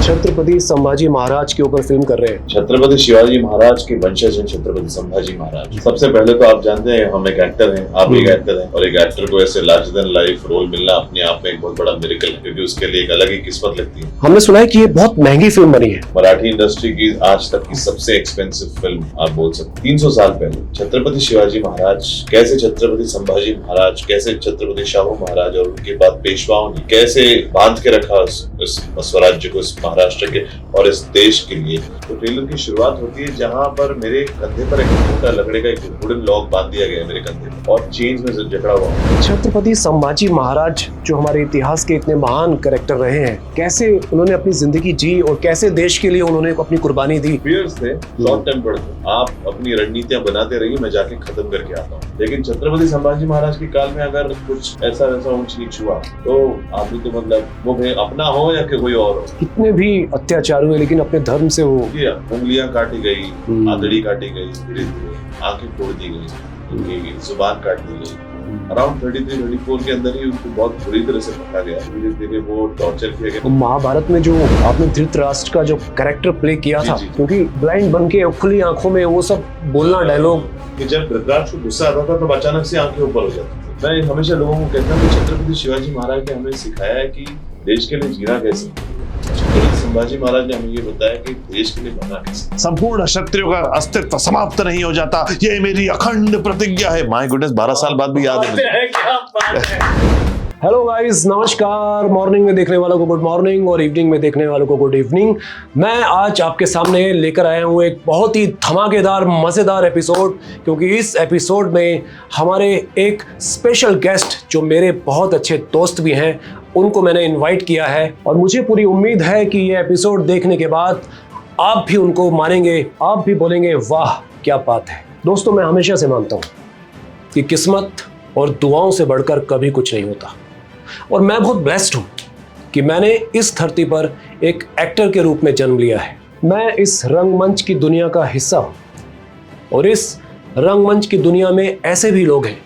छत्रपति संभाजी महाराज के ऊपर फिल्म कर रहे हैं। छत्रपति शिवाजी महाराज के वंशज हैं छत्रपति संभाजी महाराज। सबसे पहले तो आप जानते हैं हम एक एक्टर हैं, आप एक एक्टर हैं, और एक एक्टर को ऐसे लार्जर देन लाइफ रोल मिलना अपने आप में एक बहुत बड़ा मिरेकल है, क्योंकि उसके लिए एक अलग ही किस्मत लगती है। हमने सुना है कि ये बहुत महंगी फिल्म बनी है। मराठी इंडस्ट्री की आज तक की सबसे एक्सपेंसिव फिल्म आप बोल सकते। 300 साल पहले छत्रपति शिवाजी महाराज कैसे छत्रपति संभाजी महाराज, कैसे छत्रपति शाहू महाराज और उनके बाद पेशवाओं ने कैसे बांध के रखा इस स्वराज्य को, इस महाराष्ट्र के और इस देश के लिए। तो ट्रेलर की शुरुआत होती है जहां पर मेरे कंधे पर एक मोटा लकड़े का एक वुडन लॉग बांध दिया गया है मेरे कंधे पर और चेंज में जकड़ा हुआ। छत्रपति संभाजी महाराज जो हमारे इतिहास के इतने महान कैरेक्टर रहे हैं, कैसे उन्होंने अपनी जिंदगी जी और कैसे देश के लिए उन्होंने अपनी कुर्बानी दी। फियर्स थे, शॉर्ट टेम्पर्ड थे, आप अपनी रणनीतियां बनाते रहिए, मैं जाके खत्म करके आता हूँ। लेकिन छत्रपति संभाजी महाराज के काल में अगर कुछ ऐसा वैसा ऊंच नीच हुआ तो आप भी तो मतलब वो अपना हो या कि कोई और हो। कितने भी अत्याचार हुए लेकिन अपने धर्म से वो उंगलियां काटी गई, आंतड़ी काटी गई, धीरे धीरे आंखें फोड़ दी गई, उनकी जुबान काट दी गई। अराउंड 33-34 के अंदर ही उनको बहुत बुरी तरह से पकड़ा गया, धीरे धीरे वो टॉर्चर किया गया। महाभारत में जो आपने धृतराष्ट्र का जो कैरेक्टर प्ले किया था, क्योंकि ब्लाइंड बन के खुली आंखों में वो सब बोलना डायलॉग, कि जब धृतराष्ट्र को गुस्सा आता था तो अचानक से आंखें ऊपर हो जाती थी। मैं हमेशा लोगों को कहता हूँ कि छत्रपति शिवाजी महाराज ने हमें सिखाया है कि देश के लिए जीना कैसे। छत्रपति संभाजी महाराज ने हमें ये बताया कि देश के लिए मरना कैसे। संपूर्ण क्षत्रियों का अस्तित्व समाप्त नहीं हो जाता, ये मेरी अखंड प्रतिज्ञा है। माय गुडनेस, 12 साल बाद भी याद है। क्या बात है। हेलो गाइस, नमस्कार। मॉर्निंग में देखने वालों को गुड मॉर्निंग और इवनिंग में देखने वालों को गुड इवनिंग। मैं आज आपके सामने लेकर आया हूँ एक बहुत ही धमाकेदार मज़ेदार एपिसोड, क्योंकि इस एपिसोड में हमारे एक स्पेशल गेस्ट जो मेरे बहुत अच्छे दोस्त भी हैं, उनको मैंने इनवाइट किया है और मुझे पूरी उम्मीद है कि ये एपिसोड देखने के बाद आप भी उनको मानेंगे, आप भी बोलेंगे वाह क्या बात है। दोस्तों, मैं हमेशा से मानता हूँ कि किस्मत और दुआओं से बढ़कर कभी कुछ नहीं होता, और मैं बहुत ब्लेस्ड हूँ कि मैंने इस धरती पर एक एक्टर के रूप में जन्म लिया है। मैं इस रंगमंच की दुनिया का हिस्सा हूँ और इस रंगमंच की दुनिया में ऐसे भी लोग हैं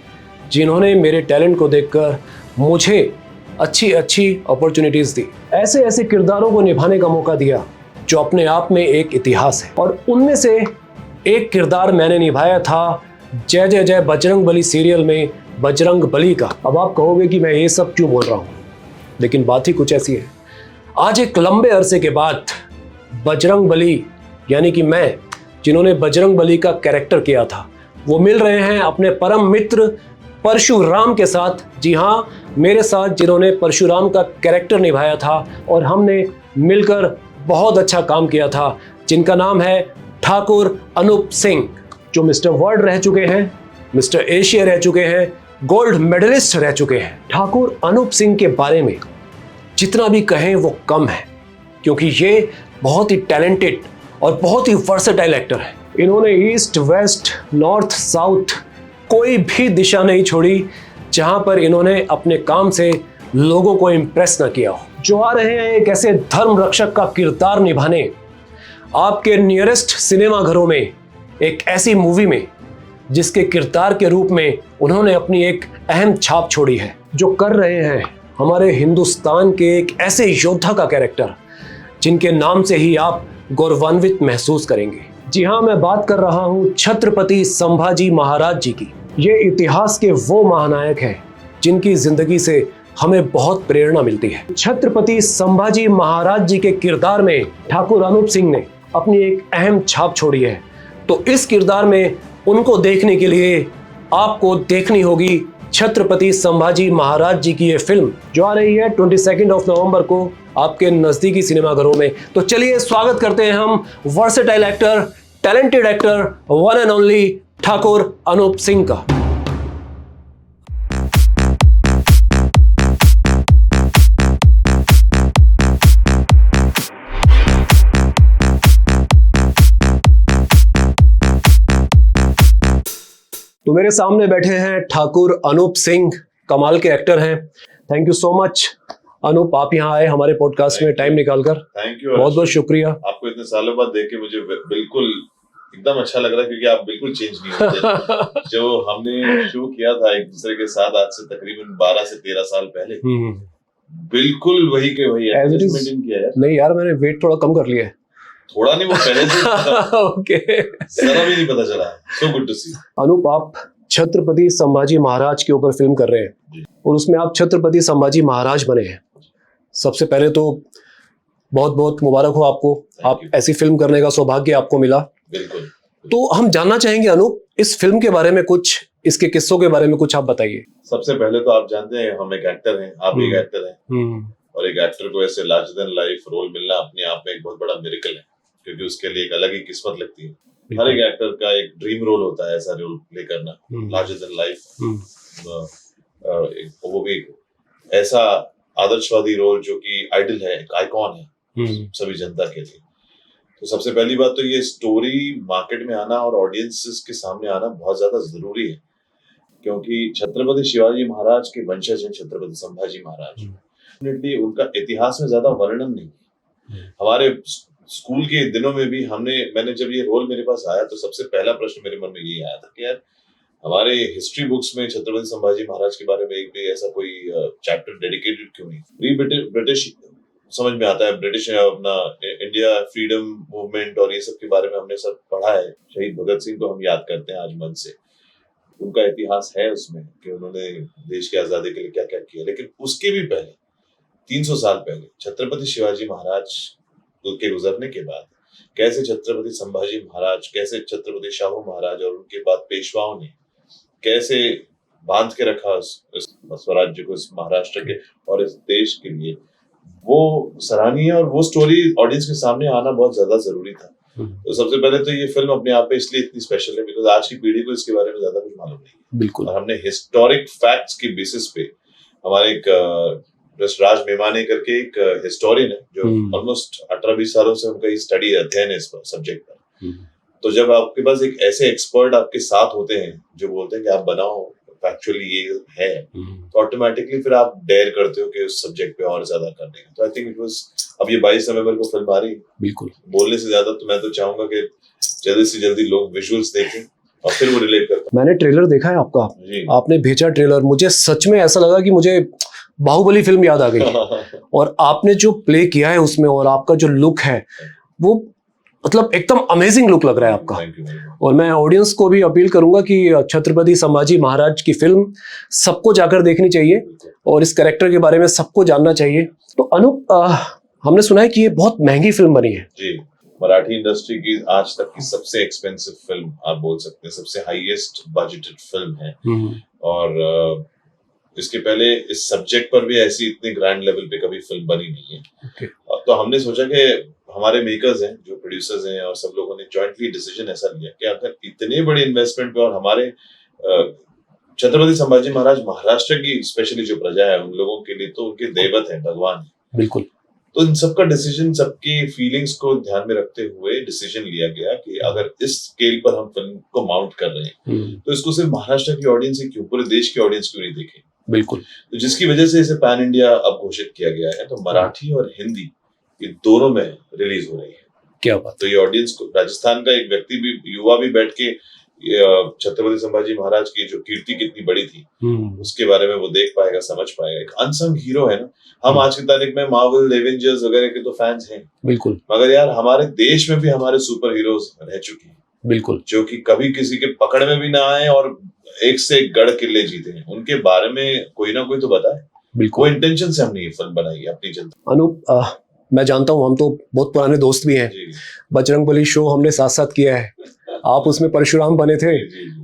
जिन्होंने मेरे टैलेंट को देखकर मुझे अच्छी अच्छी अपॉर्चुनिटीज़ दी, ऐसे ऐसे किरदारों को निभाने का मौका दिया जो अपने आप में एक इतिहास है। और उनमें से एक किरदार मैंने निभाया था जय जय जय बजरंग बली सीरियल में बजरंग बली का। अब आप कहोगे कि मैं ये सब क्यों बोल रहा हूँ, लेकिन बात ही कुछ ऐसी है। आज एक लंबे अरसे के बाद बजरंग बली यानी कि मैं, जिन्होंने बजरंग बली का कैरेक्टर किया था, वो मिल रहे हैं अपने परम मित्र परशुराम के साथ। जी हाँ, मेरे साथ जिन्होंने परशुराम का कैरेक्टर निभाया था और हमने मिलकर बहुत अच्छा काम किया था, जिनका नाम है ठाकुर अनूप सिंह, जो मिस्टर वर्ल्ड रह चुके हैं, मिस्टर एशिया रह चुके हैं, गोल्ड मेडलिस्ट रह चुके हैं। ठाकुर अनूप सिंह के बारे में जितना भी कहें वो कम है, क्योंकि ये बहुत ही टैलेंटेड और बहुत ही वर्सेटाइल एक्टर है। इन्होंने ईस्ट वेस्ट नॉर्थ साउथ कोई भी दिशा नहीं छोड़ी जहां पर इन्होंने अपने काम से लोगों को इम्प्रेस ना किया हो। जो आ रहे हैं एक ऐसे धर्म रक्षक का किरदार निभाने आपके नियरेस्ट सिनेमा घरों में, एक ऐसी मूवी में जिसके किरदार के रूप में उन्होंने अपनी एक अहम छाप छोड़ी है। जो कर रहे हैं हमारे हिंदुस्तान के एक ऐसे योद्धा का कैरेक्टर जिनके नाम से ही आप गौरवान्वित महसूस करेंगे। जी हाँ, मैं बात कर रहा हूँ छत्रपति संभाजी महाराज जी की। ये इतिहास के वो महानायक हैं जिनकी जिंदगी से हमें बहुत प्रेरणा मिलती है। छत्रपति संभाजी महाराज जी के किरदार में ठाकुर अनूप सिंह ने अपनी एक अहम छाप छोड़ी है। तो इस किरदार में उनको देखने के लिए आपको देखनी होगी छत्रपति संभाजी महाराज जी की ये फिल्म, जो आ रही है 22 नवंबर को आपके नजदीकी सिनेमाघरों में। तो चलिए स्वागत करते हैं हम versatile actor, talented actor, one and only Thakur Anup Singh का। तो मेरे सामने बैठे हैं ठाकुर अनूप सिंह, कमाल के एक्टर हैं। Thank you so much Anup, आप यहाँ आए हमारे पॉडकास्ट में टाइम निकालकर। थैंक यू, बहुत बहुत शुक्रिया। आपको इतने सालों बाद देख के मुझे बिल्कुल एकदम अच्छा लग रहा है, क्योंकि आप बिल्कुल चेंज नहीं होते। जो हमने शो किया था एक दूसरे के साथ आज से तकरीबन 12 से 13 साल पहले, बिल्कुल वही के वही As it is- मेंटेन किया यार। नहीं यार, मैंने वेट थोड़ा कम कर लिया है। थोड़ा नहीं, वो पहले से पता- ओके। जरा भी नहीं पता चला। सो गुड टू सी। अनूप, आप छत्रपति संभाजी महाराज के ऊपर फिल्म कर रहे हैं और उसमें आप छत्रपति संभाजी महाराज बने हैं। सबसे पहले तो बहुत बहुत मुबारक हो आपको, आप ऐसी फिल्म करने का सौभाग्य आपको मिला। बिल्कुल। तो हम जानना चाहेंगे अनूप, इस फिल्म के बारे में कुछ, इसके किस्सों के बारे में कुछ आप बताइए। सबसे पहले तो आप जानते हैं हम एक एक्टर हैं, आप भी एक एक्टर हैं, और एक एक्टर को ऐसे लार्जर देन लाइफ रोल मिलना अपने आप में एक बहुत बड़ा मिरेकल है, क्योंकि उसके लिए एक अलग ही किस्मत लगती है। हर एक एक्टर का एक ड्रीम रोल होता है, ऐसा रोल प्ले करना, लार्जर देन लाइफ, वो भी ऐसा आदर्शवादी रोल जो कि आइडल है, एक आइकॉन है सभी जनता के लिए। तो सबसे पहली बात तो ये स्टोरी मार्केट में आना और ऑडियंसेस के सामने आना बहुत ज्यादा जरूरी है, क्योंकि छत्रपति शिवाजी महाराज के वंशज हैं छत्रपति संभाजी महाराज। डेफिनेटली उनका इतिहास में ज्यादा वर्णन नहीं। हमारे स्कूल के दिनों में भी मैंने जब ये रोल मेरे पास आया तो सबसे पहला प्रश्न मेरे मन में ये आया था कि यार हमारे हिस्ट्री बुक्स में छत्रपति संभाजी महाराज के बारे में एक भी ऐसा कोई चैप्टर डेडिकेटेड क्यों नहीं। ब्रिटिश समझ में आता है, ब्रिटिश अपना इंडिया फ्रीडम मूवमेंट और ये सब के बारे में हमने सब पढ़ा है। शहीद भगत सिंह को हम याद करते हैं आज मन से, उनका इतिहास है उसमें कि उन्होंने देश की आजादी के लिए क्या क्या किया। लेकिन उसके भी पहले 300 साल पहले छत्रपति शिवाजी महाराज के गुजरने के बाद कैसे छत्रपति संभाजी महाराज, कैसे छत्रपति शाहू महाराज और उनके बाद पेशवाओं ने कैसे बांध के रखा इस स्वराज्य को, इस महाराष्ट्र के और इस देश के लिए, वो सराहनीय है। और वो स्टोरी ऑडियंस के सामने आना बहुत ज्यादा जरूरी था। तो सबसे पहले तो ये फिल्म अपने आप में इसलिए इतनी स्पेशल है बिकॉज आज की पीढ़ी को इसके बारे में ज्यादा कुछ मालूम नहीं। बिल्कुल। और हमने हिस्टोरिक फैक्ट्स की बेसिस पे, हमारे एक राज मेमाने करके एक हिस्टोरियन है जो ऑलमोस्ट 18-20 सालों से उनका स्टडी अध्ययन है इस सब्जेक्ट पर। तो जब आपके पास एक ऐसे एक्सपर्ट आपके साथ होते हैं जो बोलते हैं कि आप बनाओ, फैक्चुअली ये है, तो ऑटोमेटिकली फिर आप डेयर करते हो कि उस सब्जेक्ट पे और ज्यादा करने का। तो आई थिंक इट वाज, अब ये 22 नवंबर को फिल्म आ रही है। बिल्कुल। बोलने से ज्यादा तो मैं तो चाहूंगा कि जल्दी से जल्दी लोग विजुअल्स देखें और फिर वो रिलेट कर। मैंने ट्रेलर देखा है आपका, जी। आपने भेजा ट्रेलर, मुझे सच में ऐसा लगा कि मुझे बाहुबली फिल्म याद आ गई। और आपने जो प्ले किया है उसमें और आपका जो लुक है वो मतलब एकदम अमेजिंग लुक लग रहा है आपका। और मैं ऑडियंस को भी अपील करूंगा कि छत्रपति संभाजी महाराज की फिल्म सबको जाकर देखनी चाहिए और इस कैरेक्टर के बारे में सबको जानना चाहिए। तो अनूप, हमने सुना है कि ये बहुत महंगी फिल्म बनी है। जी, मराठी इंडस्ट्री की आज तक की सबसे एक्सपेंसिव फिल्म आप बोल सकते हैं, सबसे हाईएस्ट बजटेड फिल्म है। और इसके पहले इस सब्जेक्ट पर भी ऐसी इतनी ग्रैंड लेवल पे कभी फिल्म बनी नहीं है। तो हमने सोचा कि हमारे मेकर्स हैं, जो प्रोड्यूसर्स हैं, और सब लोगों ने जॉइंटली डिसीजन ऐसा लिया कि अगर इतने बड़े इन्वेस्टमेंट पे और हमारे छत्रपति संभाजी महाराज महाराष्ट्र की स्पेशली जो प्रजा है उन लोगों के लिए तो उनके देवत है, भगवान है। बिल्कुल। तो इन सबका डिसीजन, सबकी फीलिंग्स को ध्यान में रखते हुए डिसीजन लिया गया कि अगर इस स्केल पर हम फिल्म को माउंट कर रहे हैं तो इसको सिर्फ महाराष्ट्र की ऑडियंस ही क्यों, पूरे देश की ऑडियंस क्यों नहीं देखे। बिल्कुल। तो जिसकी वजह से इसे पैन इंडिया अब घोषित किया गया है। तो मराठी और हिंदी ये दोनों में रिलीज हो रही है। क्या बात। तो ये ऑडियंस को, राजस्थान का एक व्यक्ति भी, युवा भी बैठ के छत्रपति संभाजी महाराज की जो कीर्ति कितनी बड़ी थी उसके बारे में वो देख पाएगा, समझ पाएगा। एक अनसंग हीरो है ना, हम आज की तारीख में मार्वल, एवेंजर्स वगैरह के तो फैंस हैं, बिल्कुल, मगर यार हमारे देश में भी हमारे सुपर हीरोज रह चुके हैं, बिल्कुल, जो कि कभी किसी के पकड़ में भी ना आए और एक से एक गढ़ किले जीते हैं। उनके बारे में कोई ना कोई तो बताए। बिल्कुल। वो इंटेंशन से हमने ये फिल्म बनाई है अपनी जनता। अनूप, मैं जानता हूँ हम तो बहुत पुराने दोस्त भी हैं। बजरंगबली शो हमने साथ साथ किया है, आप उसमें परशुराम बने थे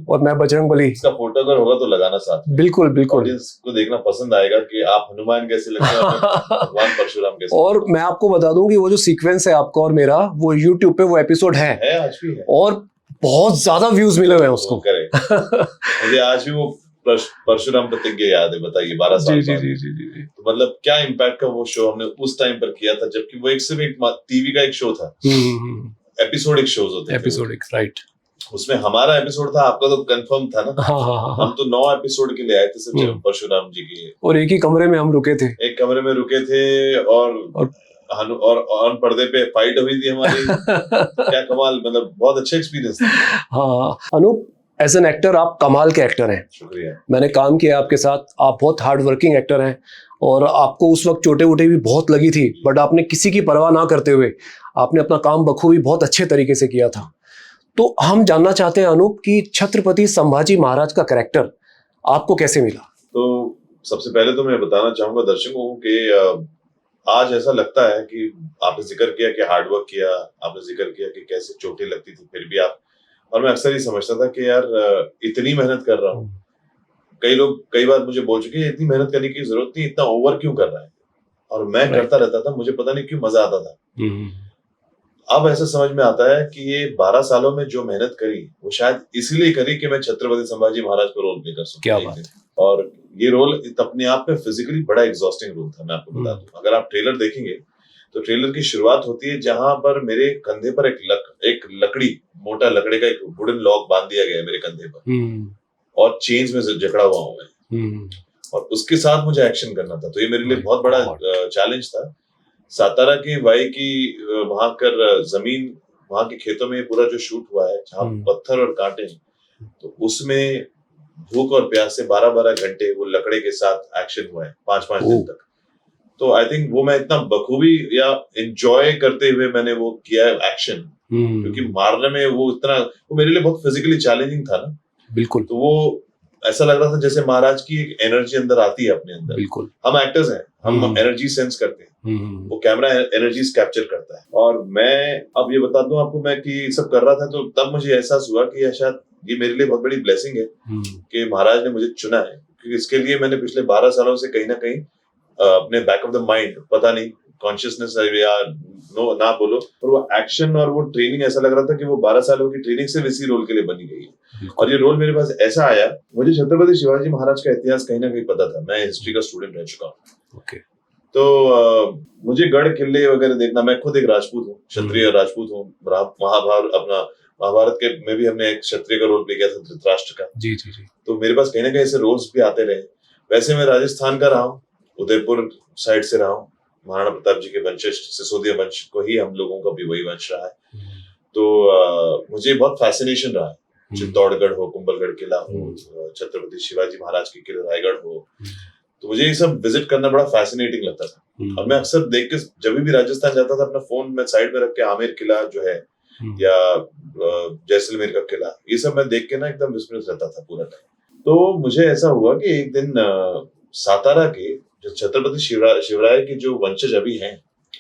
और मैं बजरंगबली। इसका फोटो अगर होगा तो लगाना साथ में। बिल्कुल बिल्कुल, ऑडियंस को देखना पसंद आएगा कि आप हनुमान कैसे लगते हैं, भगवान परशुराम कैसे। और मैं आपको बता दूं कि वो जो सीक्वेंस है आपका और मेरा, वो YouTube पे वो एपिसोड है आज भी है और बहुत ज्यादा व्यूज मिले हुए हैं उसको। मुझे आज भी वो परशुराम प्रतिज्ञा याद है, बताइए 12 साल बाद। जी। तो मतलब क्या इम्पैक्ट का वो शो हमने उस टाइम पर किया था, जबकि वो एक सिर्फ एक टीवी का एक शो था। एपिसोडिक शोज होते थे, एपिसोडिक, राइट। उसमें हमारा एपिसोड था, आपका तो कंफर्म था ना। हाँ। हम तो 9 एपिसोड के लिए आए थे सिर्फ परशुराम जी के, और एक ही कमरे में हम रुके थे, एक कमरे में रुके थे और ऑन पर्दे पे फाइट हुई थी हमारी। क्या कमाल, मतलब बहुत अच्छा एक्सपीरियंस था। हाँ अनूप, एज एन एक्टर आप कमाल के एक्टर हैं। शुक्रिया। मैंने काम किया आपके साथ, आप बहुत हार्ड वर्किंग एक्टर हैं और आपको उस वक्त चोटें वोटें भी बहुत लगी थी, बट आपने किसी की परवाह ना करते हुए आपने अपना काम बखूबी बहुत अच्छे तरीके से किया था। तो हम जानना चाहते हैं अनूप कि छत्रपति संभाजी महाराज का कैरेक्टर आपको कैसे मिला? तो सबसे पहले तो मैं बताना चाहूंगा दर्शकों को कि आज ऐसा लगता है कि आपने जिक्र किया कि हार्डवर्क किया, आपने जिक्र किया कि कैसे चोटें लगती थी फिर भी आप, और मैं अक्सर ही समझता था कि यार इतनी मेहनत कर रहा हूँ। कई लोग कई बार मुझे बोल चुके हैं इतनी मेहनत करने की जरूरत नहीं, इतना ओवर क्यों कर रहा है, और मैं करता रहता था, मुझे पता नहीं क्यों मजा आता था। अब ऐसा समझ में आता है कि ये 12 सालों में जो मेहनत करी वो शायद इसीलिए करी कि मैं छत्रपति संभाजी महाराज को रोल प्ले कर सकूं। क्या बात है। और ये रोल अपने आप में फिजिकली बड़ा एग्जॉस्टिंग रोल था। मैं आपको बता दूं, अगर आप ट्रेलर देखेंगे तो ट्रेलर की शुरुआत होती है जहां पर मेरे कंधे पर एक लकड़ी, मोटा लकड़ी का एक वुडन लॉग बांध दिया गया है मेरे कंधे पर, और चेन्स में जकड़ा हुआ हूं मैं, और उसके साथ मुझे एक्शन करना था। तो ये मेरे लिए बहुत बड़ा चैलेंज था। सातारा की वाई की वहां कर जमीन, वहां के खेतों में पूरा जो शूट हुआ है जहाँ पत्थर और कांटे, तो उसमें भूख और प्यास से 12-12 घंटे वो लकड़े के साथ एक्शन हुआ है 5-5 दिन तक। तो आई थिंक वो मैं इतना बखूबी या एंजॉय करते हुए मैंने वो किया है एक्शन, क्योंकि मारने में वो इतना, वो मेरे लिए बहुत फिजिकली चैलेंजिंग था ना। बिल्कुल। तो वो ऐसा लग रहा था जैसे महाराज की एक एनर्जी अंदर आती है अपने अंदर। बिल्कुल। हम एक्टर्स हैं, हम एनर्जी सेंस करते हैं, वो कैमरा एनर्जीज कैप्चर करता है। और मैं अब ये बता दूं आपको, मैं कि सब कर रहा था तो तब मुझे एहसास हुआ कि शायद ये मेरे लिए बहुत बड़ी ब्लेसिंग है कि महाराज ने मुझे चुना है, क्योंकि इसके लिए मैंने पिछले 12 सालों से कहीं ना कहीं अपने बैक ऑफ द माइंड, पता नहीं कॉन्शियसनेस या नो ना बोलो, पर वो एक्शन और वो ट्रेनिंग ऐसा लग रहा था कि वो 12 सालों की ट्रेनिंग सिर्फ इसी रोल के लिए बनी गई है। और ये रोल मेरे पास ऐसा आया, मुझे छत्रपति शिवाजी महाराज का इतिहास कहीं ना कहीं पता था, मैं हिस्ट्री का स्टूडेंट रह चुका हूँ। तो मुझे गढ़ किले वगैरह देखना, मैं खुद एक राजपूत हूँ, क्षत्रिय राजपूत हूँ। महाभारत के में भी हमने एक क्षत्रिय का रोल प्ले किया था, धृतराष्ट्र का। जी। तो मेरे पास कहीं ना कहीं ऐसे रोल्स भी आते रहे। वैसे मैं राजस्थान का रहा हूँ, उदयपुर साइड से रहा हूँ, महाराणा प्रताप जी के वंशज, सिसोदिया वंश को ही हम लोगों का भी वही वंश रहा है। तो मुझे बहुत फैसिनेशन रहा है, चित्तौड़गढ़ हो, कुंभलगढ़ किला हो, छत्रपति शिवाजी महाराज के किले रायगढ़ हो, तो मुझे ये सब विजिट करना बड़ा फैसिनेटिंग लगता था। और मैं अक्सर देख के जब भी राजस्थान जाता था, अपना फोन में साइड में रख के आमेर किला जो है या जैसलमेर का किला, ये सब मैं देख के ना एकदम विस्मृत रहता था पूरा टाइम। तो मुझे ऐसा हुआ कि एक दिन सातारा के जो छत्रपति शिवराय के जो वंशज अभी हैं,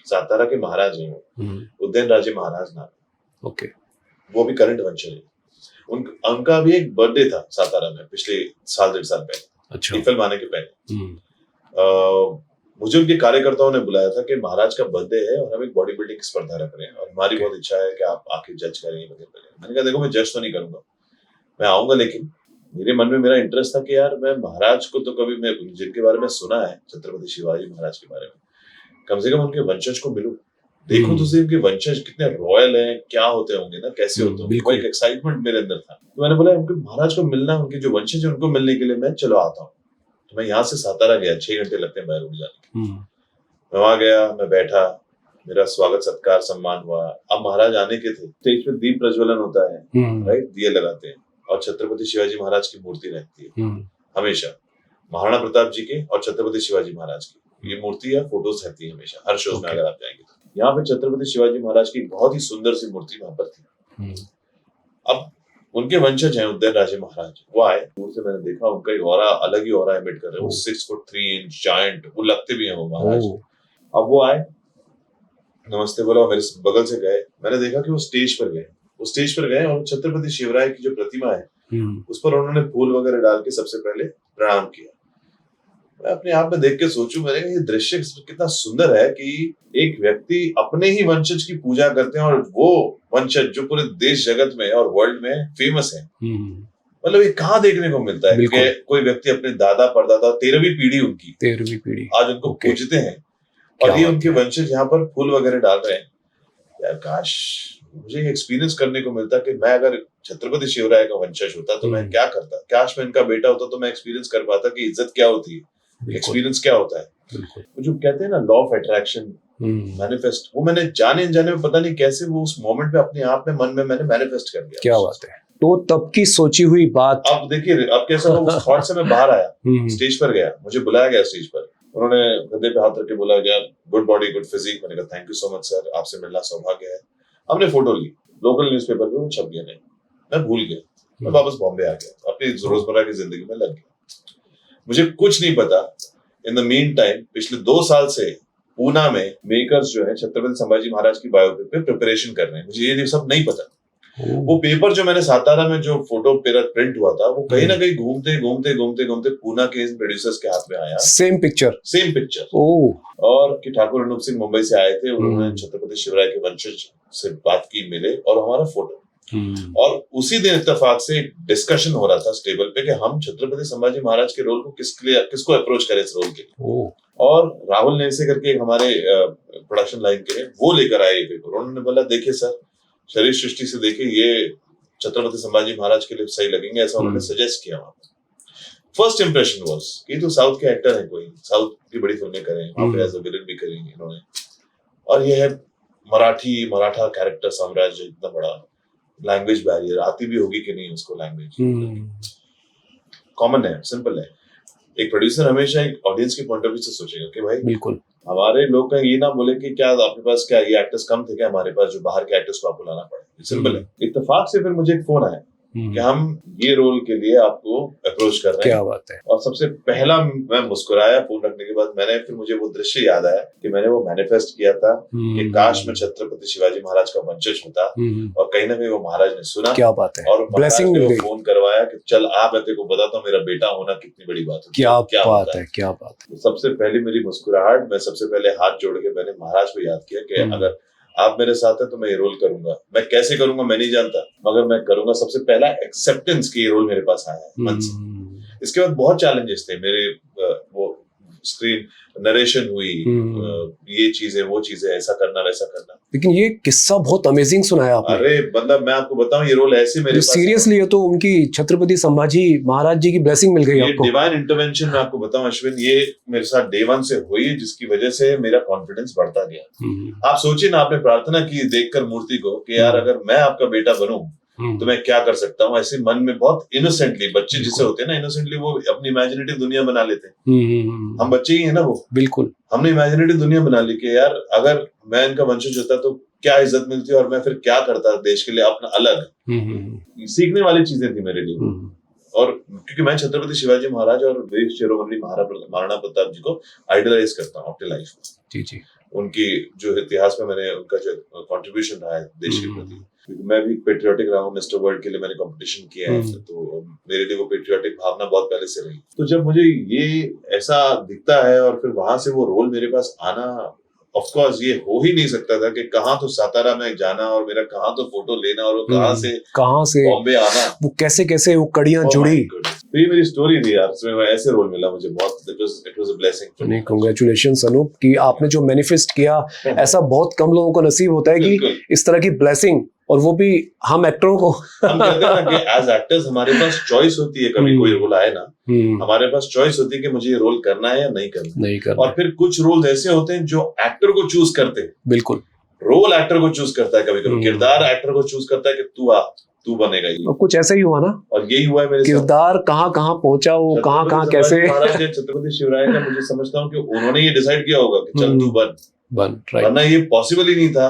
सातारा के महाराज हैं, उदयन राजे महाराज नाम, वो भी करंट वंशज है। उनका भी एक बर्थडे था सातारा में पिछले साल 1.5 साल पहले। अच्छा। फिल्म आने के पहले मुझे उनके कार्यकर्ताओं ने बुलाया था कि महाराज का बर्थडे है और हम एक बॉडी बिल्डिंग की स्पर्धा रख रहे हैं और हमारी बहुत इच्छा है कि आप आके जज करें वगैरह। मैंने कहा देखो मैं जज तो नहीं करूंगा, मैं आऊंगा, लेकिन मेरे मन में मेरा इंटरेस्ट था कि यार मैं महाराज को तो कभी, मैं जिनके बारे में सुना है छत्रपति शिवाजी महाराज के बारे में, कम से कम उनके वंशज को मिलूं, देखो तो सही उनके वंशज कितने रॉयल हैं, क्या होते होंगे ना, कैसे होते होंगे, वो एक एक्साइटमेंट मेरे अंदर था। तो मैंने बोला उनके महाराज को मिलना, उनके जो वंशज है उनको मिलने के लिए मैं चलो आता हूँ। तो मैं यहाँ से सातारा गया, 6 घंटे लगते हैं बाय रोड जाने के। मैं वहां गया, मैं बैठा, मेरा स्वागत सत्कार सम्मान हुआ। अब महाराज आने के थे, स्टेज पे दीप प्रज्वलन होता है, राइट, दिए लगाते हैं, और छत्रपति शिवाजी महाराज की मूर्ति रहती है हमेशा, महाराणा प्रताप जी के और छत्रपति शिवाजी महाराज की ये मूर्ति या फोटोज रहती है हमेशा हर शोज में अगर आप जाएंगे तो। यहाँ पे छत्रपति शिवाजी महाराज की बहुत ही सुंदर सी मूर्ति वहां पर थी। अब उनके वंशज हैं उदयन राजे महाराज, वो आए, दूर से मैंने देखा उनका एक ऑरा, अलग ही ऑरा एमिट कर रहे हैं, वो 6 फुट 3 इंच जायंट वो लगते भी हैं वो महाराज। अब वो आए, नमस्ते बोला, मेरे बगल से गए, मैंने देखा कि वो स्टेज पर गए और छत्रपति शिवराय की जो प्रतिमा है उस पर उन्होंने फूल वगैरह डाल के सबसे पहले प्रणाम किया। मैं अपने आप में देख के सोचूं, मैंने ये दृश्य कितना सुंदर है कि एक व्यक्ति अपने ही वंशज की पूजा करते हैं, और वो वंशज जो पूरे देश जगत में और वर्ल्ड में फेमस है। मतलब ये कहाँ देखने को मिलता है कि कोई व्यक्ति अपने दादा परदादा 13वीं पीढ़ी आज उनको पूजते हैं, और ये उनके वंशज यहाँ पर फूल वगैरह डाल रहे हैं। यार काश मुझे एक्सपीरियंस करने को मिलता कि मैं अगर छत्रपति शिवराय का वंशज होता तो मैं क्या करता, काश मैं इनका बेटा होता तो मैं एक्सपीरियंस कर पाता कि इज्जत क्या होती है, एक्सपीरियंस क्या होता है। वो जो कहते हैं ना लॉ ऑफ अट्रैक्शन, मैनिफेस्ट, वो मैंने जाने में पता नहीं कैसे वो उस मोमेंट में अपने आप में मन में मैंने मैनिफेस्ट कर दिया। क्या बात है। तो तब की सोची हुई बात, अब देखिए अब कैसा उस थॉट से मैं बाहर आया, स्टेज पर गया, मुझे बुलाया गया स्टेज पर, उन्होंने कंधे पे हाथ रख के बोला यार गुड बॉडी गुड फिजिक। मैंने कहा thank you so much sir, आपसे मिलना सौभाग्य है। हमने फोटो ली, लोकल न्यूज़पेपर पे वो छप गया नहीं, मैं भूल गया, मैं वापस बॉम्बे आ गया, अपनी रोजमर्रा की जिंदगी में लग गया। मुझे कुछ नहीं पता। इन द मीन टाइम पिछले 2 साल से पूना में मेकर्स जो है छत्रपति संभाजी महाराज की बायोपिक पे प्रिपरेशन कर रहे हैं। मुझे ये सब नहीं पता। वो पेपर जो मैंने सातारा में जो फोटो मेरा प्रिंट हुआ था, वो कहीं ना कहीं घूमते घूमते घूमते घूमते पूना के प्रोड्यूसर्स के हाथ में आया। Same picture. और कि ठाकुर अनूप सिंह मुंबई से आए थे, उन्होंने छत्रपति शिवराय के वंशज से बात की, मिले और हमारा फोटो। और उसी दिन इत्तेफाक से डिस्कशन हो रहा था स्टेबल पे कि हम छत्रपति संभाजी महाराज के रोल को किसको अप्रोच करें इस रोल के लिए। और राहुल नेसे करके हमारे प्रोडक्शन लाइन के वो लेकर आए ये पेपर। उन्होंने बोला देखिए सर, शरीर सृष्टि से देखिए ये छत्रपति संभाजी महाराज के लिए सही लगेंगे, ऐसा उन्होंने सजेस्ट किया वहां पर। फर्स्ट इंप्रेशन वाज कि तो साउथ के एक्टर हैं, कोई साउथ की बड़ी फिल्में करें, वहां पे एज अ विलेन भी करेंगे इन्होंने। और ये है मराठा कैरेक्टर साम्राज्य, इतना बड़ा लैंग्वेज बैरियर, आती भी होगी कि नहीं उसको लैंग्वेज। कॉमन है, सिंपल है। एक प्रोड्यूसर हमेशा एक ऑडियंस के पॉइंट ऑफ व्यू से सोचेगा कि भाई बिल्कुल हमारे लोग का ये ना बोले कि क्या आपके पास क्या ये एक्टर्स कम थे क्या हमारे पास जो बाहर के एक्टर्स को आपको लाना पड़े। सिंपल है। इत्तेफाक से फिर मुझे एक फोन आया कि हम ये रोल के लिए आपको अप्रोच कर रहे हैं। क्या बात है। और सबसे पहला मैं मुस्कुराया फोन रखने के बाद। फिर मुझे वो दृश्य याद आया कि मैंने वो मैनिफेस्ट किया था कि काश मैं छत्रपति शिवाजी महाराज का वंशज होता। और कहीं ना कहीं वो महाराज ने सुना। क्या बात है। और ब्लेसिंग ने वो फोन करवाया कि चल आ, मैं तेरे को बताता हूँ मेरा बेटा होना कितनी बड़ी बात है। क्या बात है। सबसे पहले मेरी मुस्कुराहट, मैं सबसे पहले हाथ जोड़ के मैंने महाराज को याद किया कि अगर आप मेरे साथ हैं तो मैं ये रोल करूंगा। मैं कैसे करूंगा मैं नहीं जानता, मगर मैं करूंगा। सबसे पहला एक्सेप्टेंस की ये रोल मेरे पास आया है मन से। इसके बाद बहुत चैलेंजेस थे मेरे, वो स्क्रीन नरेशन हुई, ये चीजें वो चीजें, ऐसा करना वैसा करना। लेकिन ये किस्सा बहुत अमेजिंग सुनाया आपने। अरे मतलब मैं आपको बताऊं ये रोल ऐसे मेरे पास सीरियसली ये तो उनकी छत्रपति संभाजी महाराज जी की ब्लेसिंग मिल गई आपको। डिवाइन इंटरवेंशन मैं आपको बताऊं अश्विन, ये मेरे साथ डे 1 से हुई, जिसकी वजह से मेरा कॉन्फिडेंस बढ़ता गया। आप सोचिए ना, आपने प्रार्थना की देखकर मूर्ति को कि यार अगर मैं आपका बेटा बनूं तो मैं क्या कर सकता हूँ। ऐसे मन में बहुत इनोसेंटली, बच्चे जिसे होते हैं ना इनोसेंटली, वो अपनी इमेजिनेटिव दुनिया बना लेते हैं। हम बच्चे ही है ना वो। बिल्कुल हमने इमेजिनेटिव दुनिया बना ली कि यार अगर मैं इनका वंशज होता तो क्या इज्जत मिलती और मैं फिर क्या करता देश के लिए अपना अलग। सीखने वाली चीजें थी मेरे लिए। और क्योंकि मैं छत्रपति शिवाजी महाराज और वीर शिरोमणि महाराणा प्रताप जी को आइडलाइज करता हूँ अपनी लाइफ में। जी। उनकी जो इतिहास में मैंने उनका जो कंट्रीब्यूशन रहा है देश के प्रति, मैं भी पेट्रियोटिक रहा हूँ। मिस्टर वर्ल्ड के लिए मैंने कंपटीशन किया है, तो मेरे लिए वो पेट्रियोटिक भावना बहुत पहले से रही। तो जब मुझे ये ऐसा दिखता है और फिर वहां से वो रोल मेरे पास आना, ऑफ कोर्स ये हो ही नहीं सकता था कि कहाँ तो सातारा में जाना और मेरा कहाँ तो फोटो लेना और वो कहाँ से बॉम्बे आना, वो कैसे वो कड़ियां जुड़ी। तो ये मेरी स्टोरी थी यार, इसमें ऐसे रोल मिला मुझे बहुत। It was a blessing. नहीं, कांग्रेचुलेशंस अनूप कि आपने जो मैनिफेस्ट किया, ऐसा बहुत कम लोगों को नसीब होता है कि इस तरह की ब्लेसिंग, और वो भी हम एक्टरों को। हम कहते हैं ना कि एज एक्टर्स हमारे पास चॉइस होती है, कभी कोई रोल आए ना हमारे पास चॉइस होती है कि मुझे ये रोल करना है या नहीं करना। और फिर कुछ रोल ऐसे होते हैं जो एक्टर को चूज करते हैं। बिल्कुल, रोल एक्टर को चूज करता है, कभी कभी किरदार एक्टर को चूज करता है कि तू बनेगा ये। और कुछ ऐसा ही हुआ ना, और यही हुआ है मेरे किरदार कहाँ पहुंचा, वो कहाँ कैसे। छत्रपति शिवराय का मुझे समझता हूँ कि उन्होंने ये डिसाइड किया होगा कि चल तू बन, वरना ये पॉसिबल ही नहीं था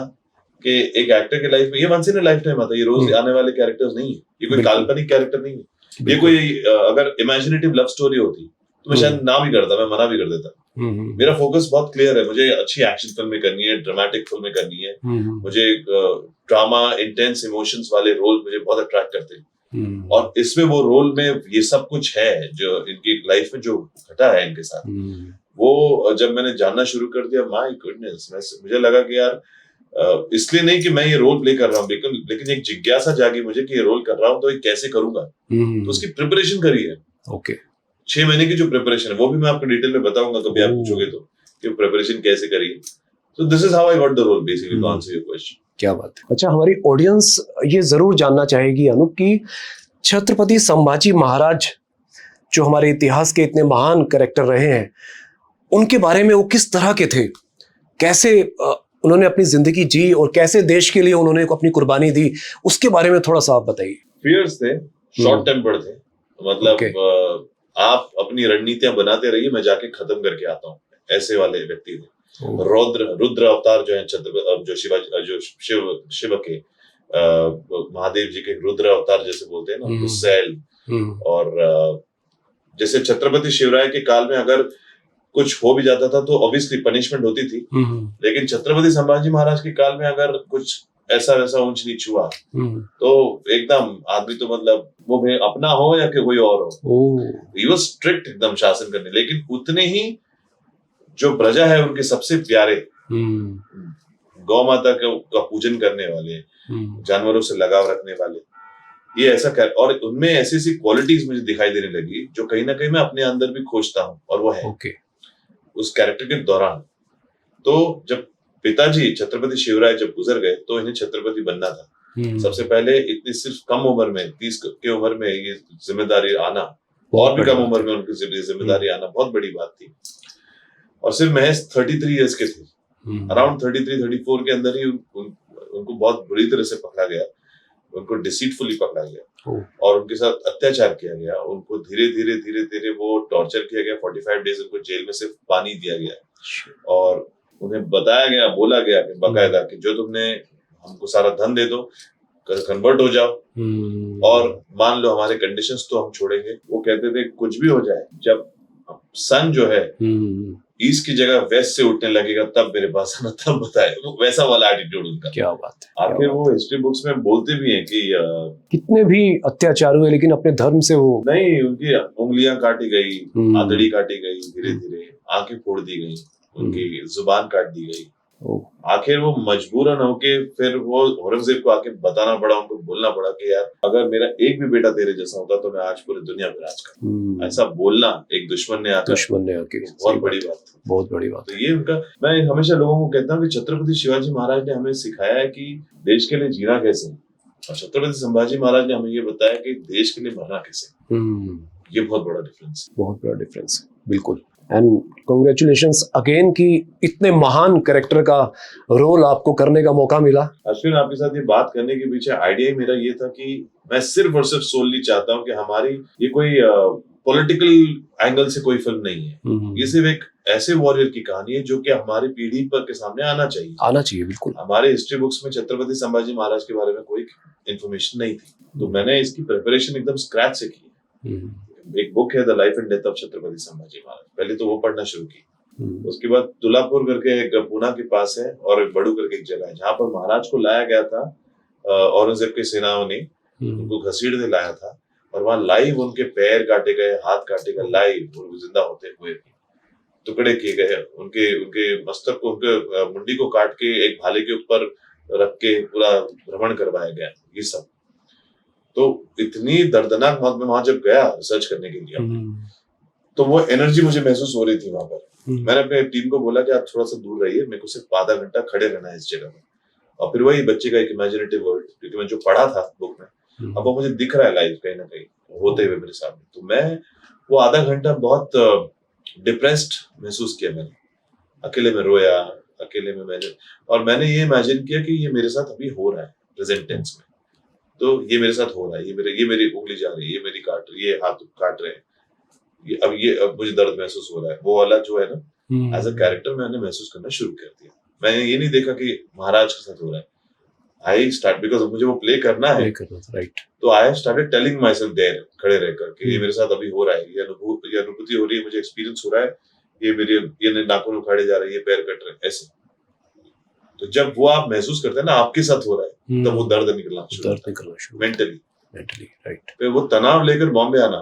कि एक एक्टर के लाइफ में, ये once in a lifetime आता है, ये रोज आने वाले कैरेक्टर्स नहीं है, ये कोई काल्पनिक कैरेक्टर नहीं है। ये कोई अगर इमेजिनेटिव लव स्टोरी होती तो मैं शायद ना भी करता, मैं मना भी कर देता। मेरा फोकस बहुत क्लियर है, मुझे अच्छी एक्शन फिल्में करनी है, ड्रामेटिक फिल्में करनी है, मुझे ड्रामा, इंटेंस इमोशंस वाले रोल मुझे बहुत अट्रैक्ट करते हैं। और इसमें वो रोल में ये सब कुछ है जो इनकी लाइफ में जो घटा है इनके साथ। वो जब मैंने जानना शुरू कर दिया, माय गुडनेस, मुझे लगा कि यार इसलिए नहीं कि मैं ये रोल प्ले कर रहा हूँ, लेकिन एक जिज्ञासा जागी मुझे कि ये रोल कर रहा हूँ तो ये कैसे करूंगा। तो उसकी प्रिपरेशन करी है। ओके, 6 महीने की जो प्रिपरेशन है वो भी मैं आपको डिटेल में बताऊंगा कभी आप पूछोगे तो कि प्रिपरेशन कैसे करी है। So this is how I got the role basically to answer your question. क्या बात है। अच्छा, हमारी ऑडियंस ये जरूर जानना चाहेगी अनूप कि छत्रपति संभाजी महाराज जो हमारे इतिहास के इतने महान कैरेक्टर रहे हैं, उनके बारे में वो किस तरह के थे, कैसे उन्होंने अपनी जिंदगी जी और कैसे देश के लिए उन्होंने अपनी कुर्बानी दी, उसके बारे में थोड़ा सा आप बताइए। फियर्स थे, शॉर्ट टेम्पर्ड थे, मतलब आप अपनी रणनीतियां बनाते रहिए, मैं जाके खत्म करके आता हूँ। ऐसे वाले व्यक्ति थे। ओ, रुद्र अवतार जो है छत्रपति, जो शिवाजी, जो शिव के महादेव जी के रुद्र अवतार जैसे बोलते हैं ना, गुस्सैल। और जैसे छत्रपति शिवराय के काल में अगर कुछ हो भी जाता था तो ऑब्वियसली पनिशमेंट होती थी, लेकिन छत्रपति संभाजी महाराज के काल में अगर कुछ ऐसा वैसा ऊंच नीच हुआ तो एकदम आदमी तो मतलब वो अपना हो या कि कोई और हो, ही वाज स्ट्रिक्ट एकदम शासन करने। लेकिन उतने ही जो प्रजा है उनके सबसे प्यारे, गौ माता का पूजन करने वाले, जानवरों से लगाव रखने वाले, ये ऐसा कर, और उनमें ऐसी ऐसी क्वालिटीज मुझे दिखाई देने लगी जो कहीं ना कहीं मैं अपने अंदर भी खोजता हूँ, और वो है उस कैरेक्टर के दौरान। तो जब पिताजी छत्रपति शिवराय जब गुजर गए तो इन्हें छत्रपति बनना था। सबसे पहले इतनी सिर्फ कम उम्र में 30 की उम्र में ये जिम्मेदारी आना, और भी कम उम्र में उनकी जिम्मेदारी आना बहुत बड़ी बात थी। और सिर्फ महज 33 इयर्स के थे, अराउंड 33-34 के अंदर ही उनको बहुत बुरी तरह से पकड़ा गया, उनको डिसीटफुली पकड़ा गया और उनके साथ अत्याचार किया गया। उनको धीरे धीरे वो टॉर्चर किया गया। 45 डेज उनको जेल में सिर्फ पानी दिया गया और उन्हें बताया गया, बोला गया कि बाकायदा कि जो तुमने हमको सारा धन दे दो, कन्वर्ट हो जाओ और मान लो हमारे कंडीशंस तो हम छोड़ेंगे। वो कहते थे कुछ भी हो जाए, जब सन जो है ईस्ट की जगह वेस्ट से उठने लगेगा तब मेरे पास आना, तब बताए। वैसा वाला एटीट्यूड उनका। क्या बात है। आखिर वो हिस्ट्री बुक्स में बोलते भी हैं कि कितने भी अत्याचार हुए लेकिन अपने धर्म से वो नहीं, उनकी उंगलियां काटी गई, आंतड़ी काटी गई, धीरे धीरे आंखें फोड़ दी गई, उनकी जुबान काट दी गई। आखिर वो मजबूरन होके फिर वो औरंगजेब को आके बताना पड़ा, उनको बोलना पड़ा कि यार अगर मेरा एक भी बेटा तेरे जैसा होता तो मैं आज पूरी दुनिया पे राज करता। ऐसा बोलना एक दुश्मन ने आके बहुत बड़ी बात थी, बहुत बड़ी बात। तो ये उनका, मैं हमेशा लोगों को कहता हूँ कि छत्रपति शिवाजी महाराज ने हमें सिखाया है कि देश के लिए जीना कैसे, और छत्रपति संभाजी महाराज ने हमें ये बताया कि देश के लिए मरना कैसे। ये बहुत बड़ा डिफरेंस है, बहुत बड़ा डिफरेंस है, बिल्कुल। एंड कॉन्ग्रेचुलेशंस अगेन कि इतने महान कैरेक्टर का रोल आपको करने का मौका मिला। अश्विन, आपके साथ ये बात करने के पीछे आइडिया ही मेरा ये था कि मैं सिर्फ और सिर्फ सोलली चाहता हूँ कि हमारी ये कोई पॉलिटिकल एंगल से कोई फिल्म नहीं है। ये सिर्फ एक ऐसे वॉरियर की कहानी है जो कि हमारी पीढ़ी पर के सामने आना चाहिए, बिल्कुल। हमारे हिस्ट्री बुक्स में छत्रपति संभाजी महाराज के बारे में कोई इंफॉर्मेशन नहीं थी, तो मैंने इसकी प्रिपरेशन एकदम स्क्रैच से की। एक बुक है the life and death of Chhatrapati Sambhaji Maharaj, पहले तो वो पढ़ना शुरू की। उसके बाद तुलापुर करके एक पूना के पास है और एक बड़ू करके एक जगह है जहाँ पर महाराज को लाया गया था, औरंगजेब के सेनाओं ने उनको घसीटते लाया था, और वहां लाइव उनके पैर काटे गए, हाथ काटे गए, लाइव उनको जिंदा होते हुए भी टुकड़े किए गए, उनके मस्तक को, उनके मुंडी को काट के एक भाले के ऊपर रख के पूरा भ्रमण करवाया गया। ये सब तो इतनी दर्दनाक मौत में वहां जब गया रिसर्च करने के लिए, तो वो एनर्जी मुझे महसूस हो रही थी वहां पर। मैंने अपने टीम को बोला कि आप थोड़ा सा दूर रहिए, मेरे को सिर्फ आधा घंटा खड़े रहना है इस जगह में, और फिर वही बच्चे का एक इमेजिनेटिव वर्ल्ड, क्योंकि मैं जो पढ़ा था बुक में अब वो मुझे दिख रहा है लाइव कहीं ना कहीं होते हुए मेरे सामने। तो मैं वो आधा घंटा बहुत डिप्रेस्ड महसूस किया। मैंने अकेले में रोया, अकेले में मैंने ये इमेजिन किया कि ये मेरे साथ अभी हो रहा है प्रेजेंट टेंस में, तो ये मेरे साथ हो रहा है, ये मेरी उंगली जा रही है, ये मेरी काट रही है, ये हाथ काट रहे हैं, अब मुझे दर्द महसूस हो रहा है। वो वाला जो है ना, एज अ कैरेक्टर मैंने महसूस करना शुरू कर दिया। मैंने ये नहीं देखा कि महाराज के साथ हो रहा है, आई स्टार्ट, बिकॉज मुझे वो प्ले करना है, राइट। तो I have started telling myself there, खड़े रहकर कि ये मेरे साथ अभी हो रहा है, ये अनुभूति हो रही है, मुझे एक्सपीरियंस हो रहा है, ये नाखून उखाड़े जा रहे हैं, ये पैर कट रहे हैं, ऐसे। तो जब वो आप महसूस करते हैं ना आपके साथ हो रहा है, तब वो दर्द निकलना शुरू मेंटली, राइट। फिर वो तनाव लेकर बॉम्बे आना,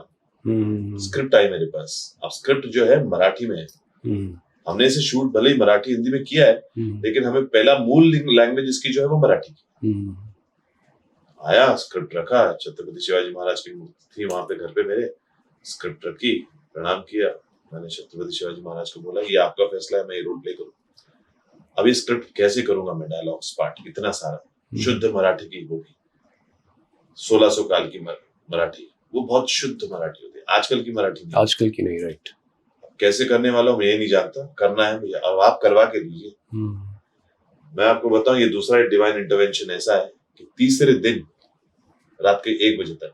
स्क्रिप्ट आई मेरे पास। अब स्क्रिप्ट जो है मराठी में है, हमने इसे शूट भले ही मराठी हिंदी में किया है, लेकिन हमें पहला मूल लैंग्वेज इसकी जो है वो मराठी की। आया, स्क्रिप्ट रखा, छत्रपति शिवाजी महाराज की मूर्ति थी वहां पे घर पे मेरे, स्क्रिप्ट रखी, प्रणाम किया, मैंने छत्रपति शिवाजी महाराज को बोला ये आपका फैसला है, मैं ये रोल प्ले करूँ। अभी स्क्रिप्ट कैसे करूंगा मैं, डायलॉग्स पार्ट इतना सारा शुद्ध मराठी की होगी, 1600 काल की मराठी, वो बहुत शुद्ध मराठी होती है, आजकल की मराठी नहीं, आजकल की नहीं, राइट। कैसे करने वाला हूँ मैं ये नहीं जानता, करना है मुझे, अब आप करवा के दीजिए। मैं आपको बताऊं, ये दूसरा डिवाइन इंटरवेंशन ऐसा है कि तीसरे दिन रात के 1 बजे तक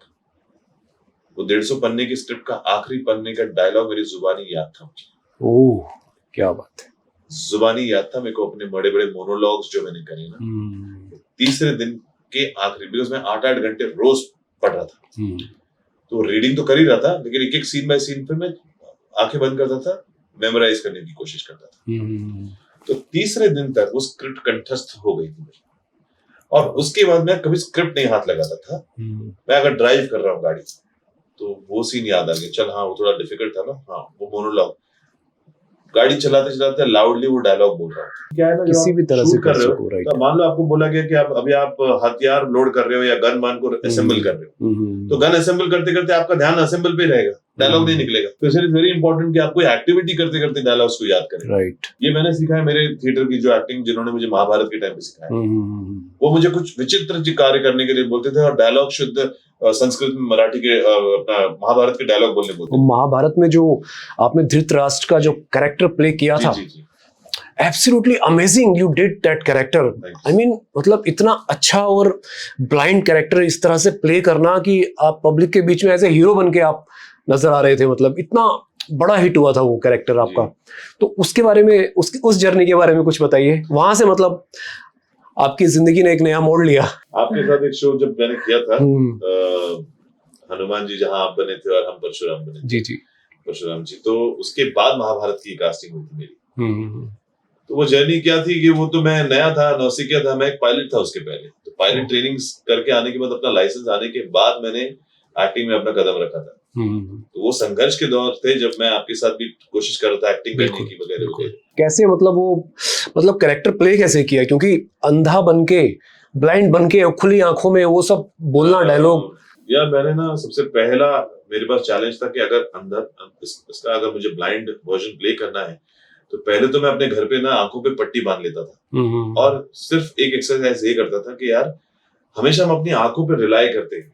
वो 150 पन्ने की स्क्रिप्ट का आखिरी पन्ने का डायलॉग मेरी जुबानी याद था मुझे। ओह क्या बात है। जुबानी याद था मेरे को अपने बड़े बड़े मोनोलॉग्स जो मैंने करे ना, तीसरे दिन के आखिरी, बिकॉज मैं 8-8 घंटे रोज पढ़ रहा था, तो रीडिंग तो कर ही रहा था, लेकिन एक एक सीन बाय सीन पे मैं आंखें बंद करता था, मेमोराइज करने की कोशिश करता था। तो तीसरे दिन तक वो स्क्रिप्ट कंठस्थ हो गई थी मेरी, और उसके बाद मैं कभी स्क्रिप्ट नहीं हाथ लगाता था। मैं अगर ड्राइव कर रहा हूँ गाड़ी तो वो सीन याद आ गया, चल हाँ वो थोड़ा डिफिकल्ट था ना, हाँ वो मोनोलॉग, गाड़ी चलाते चलाते लाउडली वो डायलॉग बोल रहा हूँ। क्या है ना, किसी भी तरह से कर रहे हो, राइट। तो मान लो आपको बोला गया कि अभी आप हथियार लोड कर रहे हो या गन मान को असेंबल कर रहे हो, तो गन असेंबल करते करते आपका ध्यान असेंबल पे रहेगा, डायलॉग नहीं निकलेगा। तो इसलिए वेरी इंपॉर्टेंट कि आप कोई एक्टिविटी करते करते डायलॉग्स को याद करें। राइट। ये मैंने सीखा है मेरे थिएटर की जो एक्टिंग, जिन्होंने मुझे महाभारत के टाइम पे सिखाया, वो मुझे कुछ विचित्र कार्य करने के लिए बोलते थे, और डायलॉग शुद्ध संस्कृत में, मराठी के अपना महाभारत के डायलॉग बोलने बोलते थे। महाभारत में जो आपने धृतराष्ट्र का जो कैरेक्टर प्ले किया था, absolutely amazing, you did that character. I mean मतलब इतना अच्छा और ब्लाइंड कैरेक्टर इस तरह से प्ले करना कि आप पब्लिक के बीच में ऐसे हीरो बन के आप नजर आ रहे थे, मतलब इतना बड़ा हिट हुआ था वो कैरेक्टर आपका। तो उसके बारे में, उस जर्नी के बारे में कुछ बताइए। वहां से मतलब आपकी जिंदगी ने एक नया मोड़ लिया। आपके साथ एक शो जब मैंने किया था, हनुमान जी जहां आप बने थे और हम परशुराम बने थे, जी परशुराम जी, तो उसके बाद महाभारत की कास्टिंग हुई थी मेरी। तो वो जर्नी क्या थी कि वो तो मैं नया था, नौसिखिया था, मैं एक पायलट था उसके पहले। तो पायलट ट्रेनिंग करके आने के बाद, अपना लाइसेंस आने के बाद मैंने एक्टिंग में अपना कदम रखा था। तो वो संघर्ष के दौर थे जब मैं आपके साथ भी कोशिश कर रहा था एक्टिंग करने की वगैरह। कैसे मतलब वो मतलब कैरेक्टर प्ले कैसे किया, क्योंकि अंधा बनके, ब्लाइंड बनके, खुली आंखों में वो सब बोलना डायलॉग। यार मैंने ना सबसे पहला मेरे पास चैलेंज था कि अगर अंधा इसका अगर मुझे ब्लाइंड वर्जन प्ले करना है, तो पहले तो मैं अपने घर पे ना आंखों पे पट्टी बांध लेता था, और सिर्फ एक एक्सरसाइज ये करता था कि यार हमेशा हम अपनी आंखों पे रिलाई करते हैं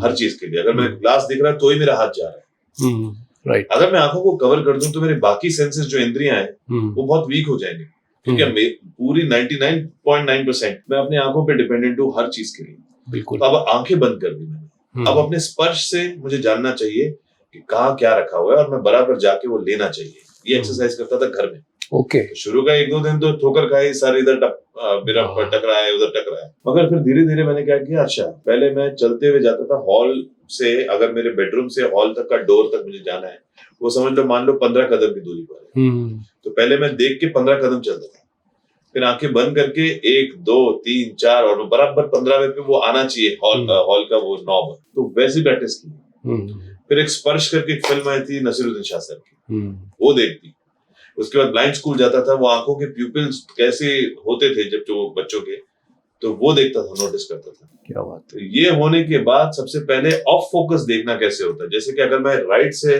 हर चीज के लिए। अगर मेरे ग्लास दिख रहा है तो ही मेरा हाथ जा रहा है, राइट। अगर मैं आंखों को कवर कर दूं तो मेरे बाकी सेंसेस जो इंद्रियां हैं वो बहुत वीक हो जाएंगे, क्योंकि पूरी 99.9% मैं अपनी आंखों पे डिपेंडेंट हूँ हर चीज के लिए। बिल्कुल। तो अब आंखें बंद कर दी मैंने, अब अपने स्पर्श से मुझे जानना चाहिए कि कहाँ क्या रखा हुआ है, और मैं बराबर जाके वो लेना चाहिए। ये एक्सरसाइज करता था घर में। ओके। तो शुरू का 1-2 दिन तो ठोकर खाई, सारे इधर मेरा टकरा है, उधर टकरा है, मगर फिर धीरे धीरे मैंने क्या किया, अच्छा पहले मैं चलते हुए जाता था हॉल से, अगर मेरे बेडरूम से हॉल तक का डोर तक मुझे जाना है, वो समझ लो मान लो 15 कदम की दूरी पर है, तो पहले मैं देख के 15 कदम चलता था, फिर आंखें बंद करके 1, 2, 3, 4, और बराबर 15वें पे वो आना चाहिए हॉल का वो नॉब, तो वैसी प्रैक्टिस की। फिर एक स्पर्श करके एक फिल्म आई थी नसीरुद्दीन शाह सर की, वो देखती। उसके बाद ब्लाइंड स्कूल जाता था, वो आंखों के प्यूपिल्स कैसे होते थे जब जो बच्चों के, तो वो देखता था, नोटिस करता था। क्या बात है। ये होने के बाद सबसे पहले ऑफ फोकस देखना कैसे होता है, जैसे कि अगर मैं राइट से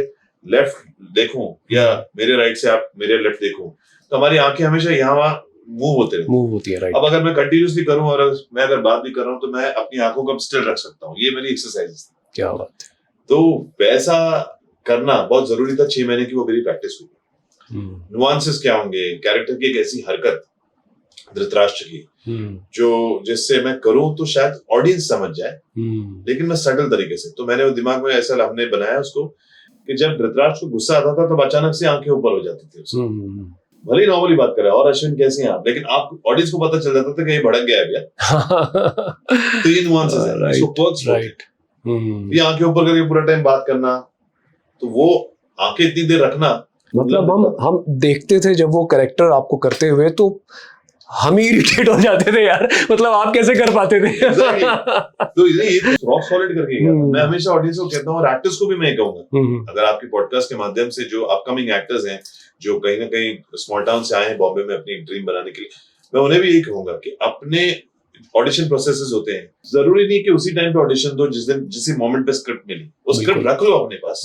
लेफ्ट देखूं या मेरे राइट से आप मेरे लेफ्ट देखूं, तो हमारी आंखें हमेशा यहाँ वहां मूव होती है, राइट। अब अगर मैं कंटिन्यूसली करूं और मैं अगर बात भी कर रहा हूं, तो मैं अपनी आंखों को स्टिल रख सकता हूँ। ये मेरी एक्सरसाइज। क्या बात है। तो वैसा करना बहुत जरूरी था। 6 महीने की वो मेरी प्रैक्टिस हुई। नुआंसेस क्या होंगे, कैरेक्टर की एक ऐसी हरकत धृतराष्ट्र की जो जिससे मैं करूं तो शायद ऑडियंस समझ जाए, लेकिन मैं सटल तरीके से। तो मैंने वो दिमाग में ऐसा हमने बनाया उसको कि जब धृतराष्ट्र को गुस्सा आता था तब अचानक से आंखें ऊपर हो जाती थी उसकी। भले ही नॉर्मली बात कर रहा है, और अश्विन कैसे हैं आप, लेकिन आप ऑडियंस को पता चल जाता था कि ये भड़क गया है भैया। तो ये नुआंसेस है, इसको पर्क्स राइट। ये आंखें ऊपर करके पूरा टाइम बात करना, तो वो आंखें इतनी देर रखना, मतलब हम देखते थे जब वो कैरेक्टर आपको करते हुए, तो हम ही इरिटेट हो जाते थे यार, मतलब आप कैसे कर पाते थे। तो ये तो रॉक सॉलिड करके गया। मैं हमेशा ऑडियंस को कहता हूँ, और एक्टर्स को भी मैं कहूंगा, अगर आपके पॉडकास्ट के माध्यम से जो अपकमिंग एक्टर्स हैं, जो कहीं ना कहीं स्मॉल टाउन से आए हैं बॉम्बे में अपनी ड्रीम बनाने के लिए, मैं उन्हें भी यही कहूंगा कि अपने ऑडिशन प्रोसेसेस होते हैं, जरूरी नहीं कि उसी टाइम पे ऑडिशन दो जिस मोमेंट पे स्क्रिप्ट मिली, वो स्क्रिप्ट रख लो अपने पास,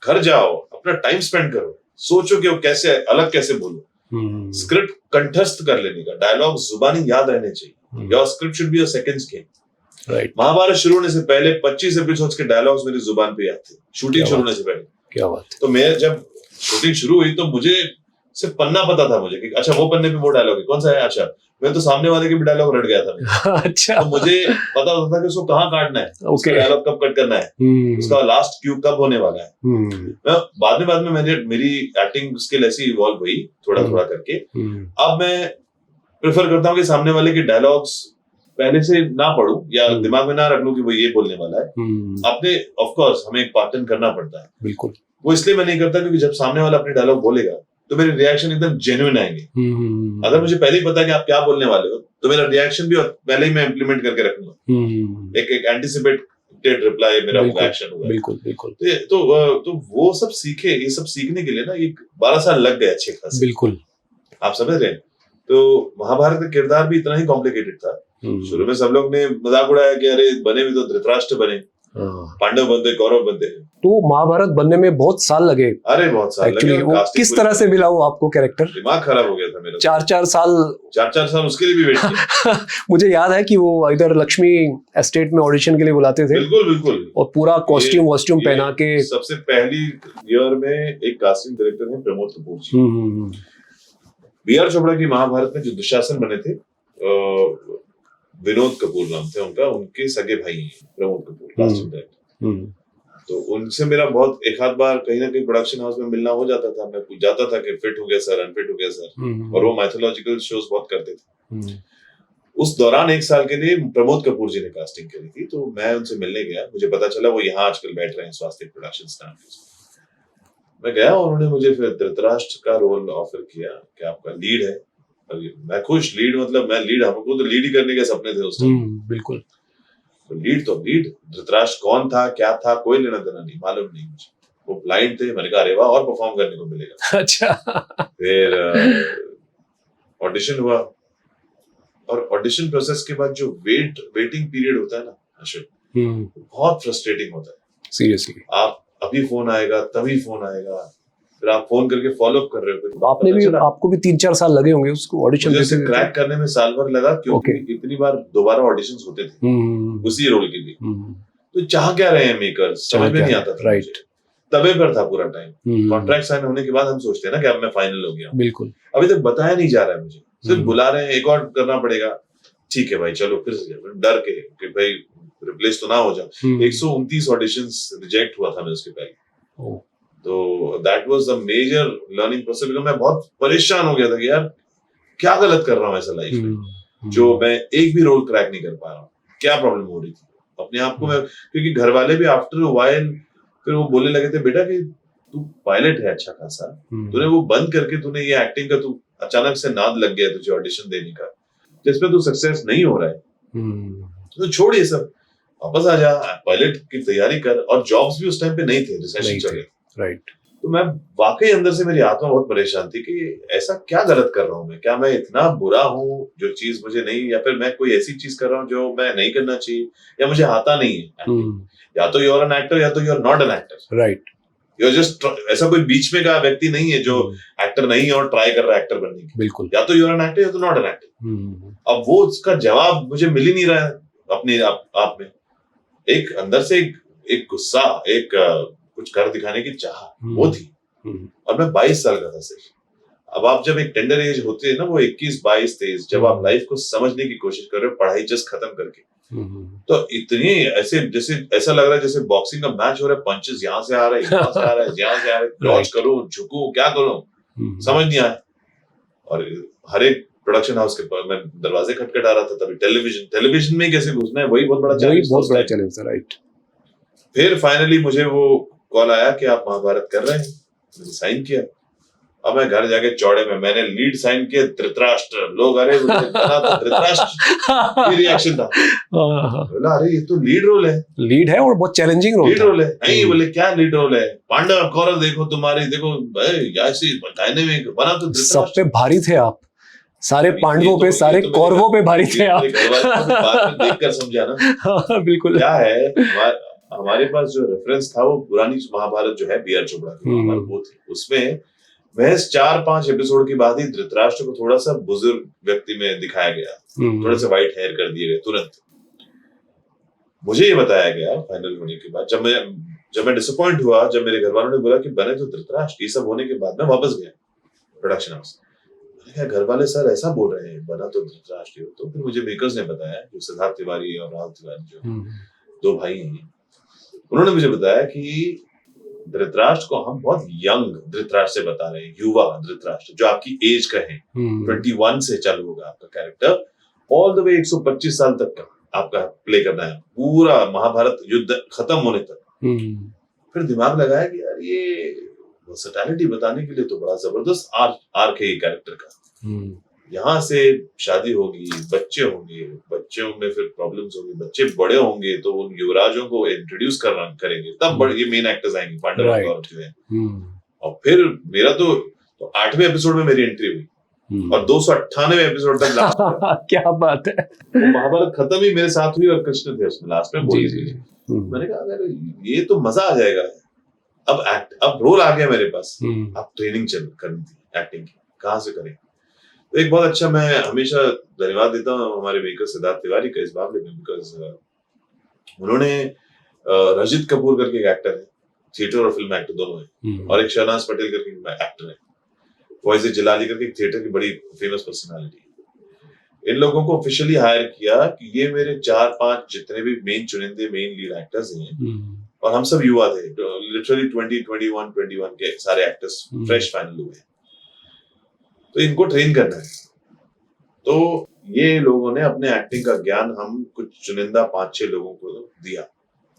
घर जाओ, अपना टाइम स्पेंड करो, सोचो कि वो कैसे अलग कैसे बोलो, स्क्रिप्ट कंठस्थ कर लेने का, डायलॉग जुबानी याद रहने चाहिए, your script should be your seconds game. Right. Mahabharat शुरू होने से पहले 25 एपिसोड्स के डायलॉग्स मेरी जुबान पे याद थे, शूटिंग शुरू होने से पहले। क्या बात। तो मैं जब शूटिंग शुरू हुई तो मुझे सिर्फ पन्ना पता था मुझे कि अच्छा वो पन्ने पे वो डायलॉग है, कौन सा है, अच्छा मैं तो सामने वाले के भी डायलॉग रट गया था। अच्छा, तो मुझे पता होता था कि उसको कहाँ काटना है, उसका Okay. डायलॉग कब कट करना है, उसका लास्ट क्यू कब होने वाला है। मैं बाद में मेरी एक्टिंग स्किल ऐसी इवॉल्व हुई थोड़ा थोड़ा करके। अब मैं प्रेफर करता हूँ कि सामने वाले के डायलॉग्स पहले से ना पढूं या दिमाग में ना रख लूं कि वो ये बोलने वाला है। अपने ऑफ कोर्स हमें एक पैटर्न करना पड़ता है, बिल्कुल। वो इसलिए मैं नहीं करता क्योंकि जब सामने वाला अपने डायलॉग बोलेगा तो मेरे रिएक्शन एकदम जेन्युइन आएंगे। अगर मुझे पहले ही पता है कि आप क्या बोलने वाले हो तो मेरा रिएक्शन भी पहले ही मैं इंप्लीमेंट करके रखूंगा। एक एंटिसिपेटेड रिप्लाई मेरा रिएक्शन होगा। बिल्कुल बिल्कुल। तो वो सब सीखे, ये सब सीखने के लिए ना ये 12 साल लग गए अच्छे खासे। बिल्कुल, आप समझ रहे हैं। तो महाभारत का किरदार भी इतना ही कॉम्प्लिकेटेड था। शुरू में सब लोग ने मजाक उड़ाया कि अरे बने भी तो धृतराष्ट्र बने, पांडव बनते, कौरव बनते। तो महाभारत बनने में बहुत साल लगे। अरे बहुत साल लगे। वो किस तरह से मिला वो आपको कैरेक्टर? दिमाग खराब हो गया था मेरा। 4-4 साल उसके लिए भी वेट किया। मुझे याद है कि वो इधर लक्ष्मी एस्टेट में ऑडिशन के लिए बुलाते थे। बिल्कुल। और पूरा कॉस्ट्यूम पहना के। सबसे पहली ईयर में एक कास्टिंग डायरेक्टर है प्रमोद कपूर जी। बी.आर. चोपड़ा की महाभारत में जो दुशासन बने थे, विनोद कपूर नाम थे उनका, उनके सगे भाई हैं प्रमोद कपूर, कास्टिंग डायरेक्टर। तो उनसे मेरा बहुत एक आध बार कहीं ना कहीं प्रोडक्शन हाउस में मिलना हो जाता था। मैं पूछ जाता था कि फिट हो गया सर, अनफिट हो गया सर। और वो माइथोलॉजिकल शोज बहुत करते थे। उस दौरान एक साल के लिए प्रमोद कपूर जी ने कास्टिंग करी थी, तो मैं उनसे मिलने गया। मुझे पता चला वो यहाँ आजकल बैठ रहे हैं स्वास्थ्य प्रोडक्शंस नाम के। मैं गया और उन्होंने मुझे फिर धृतराष्ट्र का रोल ऑफर किया कि आपका लीड है। मैं खुश, लीड मतलब मैं लीड, हमको तो लीड ही करने के सपने थे उस टाइम। बिल्कुल। तो लीड धृतराष्ट्र कौन था क्या था कोई लेना देना नहीं, मालूम नहीं मुझे। वो ब्लाइंड थे। मैंने कहा अरे वाह, और परफॉर्म करने को मिलेगा। अच्छा। फिर ऑडिशन हुआ और ऑडिशन प्रोसेस के बाद जो वेटिंग पीरियड होता है ना अशोक, बहुत फ्रस्ट्रेटिंग होता है। सीरियसली। आप अभी फोन आएगा तभी फोन आएगा, फिर आप फोन करके फॉलो अप कर रहे हो। आपको भी 3-4 साल लगे होंगे उसको ऑडिशन देते हुए। क्रैक करने में साल भर लगा क्योंकि इतनी बार दोबारा ऑडिशंस होते थे उसी रोल के लिए। तो चाह क्या रहे हैं मेकर्स, समझ में नहीं आता था। राइट। तबे पर था पूरा टाइम। कॉन्ट्रैक्ट साइन होने के बाद हम सोचते हैं ना कि अब मैं फाइनल हो गया। बिल्कुल। अभी तक बताया नहीं जा रहा है मुझे, सिर्फ बुला रहे हैं, एक और करना पड़ेगा। ठीक है भाई चलो, फिर से डर के कि भाई रिप्लेस तो ना हो जाए। 129 ऑडिशंस रिजेक्ट हुआ था मैं उसके पहले। तो that was the major learning process. मैं बहुत परेशान हो गया था कि यार क्या गलत कर रहा हूँ ऐसा लाइफ में, जो मैं एक भी रोल क्रैक नहीं कर पा रहा हूँ। क्या प्रॉब्लम हो रही थी अपने आप को मैं, क्योंकि घर वाले भी आफ्टर व्हाइल फिर वो बोलने लगे थे बेटा कि तू पायलट है अच्छा खासा, तूने वो बंद करके तूने ये एक्टिंग का तू अचानक से नाद लग गया तुझे ऑडिशन देने का, जिसमें तू सक्सेस नहीं हो रहा है, तो छोड़ ये सब, वापस आ जा, पायलट की तैयारी कर। और जॉब्स भी उस टाइम पे नहीं थे, रिसेशन चल रहे थे। राइट। तो मैं वाकई अंदर से मेरी आत्मा बहुत परेशान थी कि ऐसा क्या गलत कर रहा हूँ मैं, क्या मैं इतना बुरा हूँ जो चीज मुझे नहीं, या फिर मैं कोई ऐसी चीज कर रहा हूँ जो मैं नहीं करना चाहिए, या मुझे आता नहीं है। या तो यू आर एन एक्टर या तो you are not an actor. Right. You are just, ऐसा कोई बीच में का व्यक्ति नहीं है जो एक्टर नहीं है और ट्राई कर रहा है एक्टर बनने की। बिल्कुल। या तो यू आर एन एक्टर या तो नॉट एन एक्टर। अब वो उसका जवाब मुझे मिल ही नहीं रहा है अपने आप में। एक अंदर से एक गुस्सा, एक कुछ कर दिखाने की चाह वो थी। और मैं 22 साल का था सिर्फ। अब आप जब एक टेंडर एज होती है ना, वो 21, 22, 23, जब आप लाइफ को समझने की कोशिश कर रहे हो पढ़ाई जस्ट खत्म करके, तो इतनी ऐसे जैसे ऐसा लग रहा है जैसे बॉक्सिंग का मैच हो रहा है, पंचेस यहाँ से आ रहे हैं, यहाँ से आ रहे हैं, यहाँ से आ रहे हैं, डॉज करूं, झुकूं, क्या करूं, समझ नहीं आया। और हर एक प्रोडक्शन हाउस के पास मैं दरवाजे खटखटा रहा था। तभी टेलीविजन में कैसे घुसना है, वही बहुत बड़ा चैलेंज था। राइट। फिर फाइनली मुझे वो कॉल आया कि आप महाभारत कर रहे हैं। मैंने साइन किया। अब मैं घर जाके चौड़े में मैंने लीड साइन किया धृतराष्ट्र। लोग अरे धृतराष्ट्र रिएक्शन था, बोला अरे ये तो लीड रोल है। लीड है और बहुत चैलेंजिंग रोल है। नहीं बोले क्या लीड रोल है, पांडव कौरव देखो तुम्हारी, देखो ऐसी बताने में बना तो सब पे भारी थे आप, सारे पांडवों पे, सारे कौरवों पे भारी थे आप। देख कर समझा ना। बिल्कुल। क्या है, हमारे पास जो रेफरेंस था वो पुरानी महाभारत जो है बी.आर. चोपड़ा की महाभारत, वो थी। उसमें महज 4-5 एपिसोड के बाद ही धृतराष्ट्र को थोड़ा सा बुजुर्ग व्यक्ति में दिखाया गया, थोड़े से व्हाइट हेयर कर दिए गए तुरंत। मुझे ये बताया गया फाइनल होने के बाद, जब मैं डिसअपॉइंट हुआ, जब मेरे घर वालों ने बोला कि बने तो धृतराष्ट्र, ये सब होने के बाद मैं वापस गया प्रोडक्शन हाउस। मैंने कहा घर वाले सर ऐसा बोल रहे हैं, बना तो धृतराष्ट्र ही हो। तो फिर मुझे मेकर्स ने बताया, जो सिद्धार्थ तिवारी और राहुल तिवारी जो दो भाई हैं, उन्होंने मुझे बताया कि धृतराष्ट्र को हम बहुत यंग धृतराष्ट्र से बता रहे हैं, युवा धृतराष्ट्र जो आपकी एज का है। 21 से चालू होगा आपका कैरेक्टर, ऑल द वे 125 साल तक का आपका प्ले करना है, पूरा महाभारत युद्ध खत्म होने तक। फिर दिमाग लगाया कि यार ये वर्सेटैलिटी बताने के लिए तो बड़ा जबरदस्त आर्क है ये कैरेक्टर का। यहाँ से शादी होगी, बच्चे होंगे, बच्चों में फिर प्रॉब्लम्स होंगी, बच्चे बड़े होंगे तो उन युवराजों को इंट्रोड्यूस करेंगे, तब बड़े ये मेन एक्टर्स आएंगे, पांडव और जो है। और फिर मेरा तो 8वें एपिसोड में मेरी एंट्री हुई और 298 एपिसोड तक लास्ट। क्या बात है। तो महाभारत खत्म ही मेरे साथ हुई और कृष्ण थे उसमें लास्ट में बोली थी। मैंने कहा अगर ये तो मजा आ जाएगा। अब रोल आ गया मेरे पास, अब ट्रेनिंग करनी थी एक्टिंग की, कहाँ से करें। तो एक बहुत अच्छा, मैं हमेशा धन्यवाद देता हूँ हमारे मेकर सिद्धार्थ तिवारी का इस मामले में, बिकॉज उन्होंने रजित कपूर करके एक एक्टर है, थिएटर और फिल्म एक्टर दोनों है, और एक शहनाज पटेल करके एक्टर है, वॉइस जलाली करके एक थिएटर की बड़ी फेमस पर्सनालिटी है। इन लोगों को ऑफिशियली हायर किया कि ये मेरे 4-5 जितने भी मेन लीड एक्टर्स हैं, और हम सब युवा थे, लिटरली 21 के सारे एक्टर्स फ्रेश फाइनल हुए, तो इनको ट्रेन करना है। तो ये लोगों ने अपने एक्टिंग का ज्ञान हम कुछ चुनिंदा 5-6 लोगों को दिया।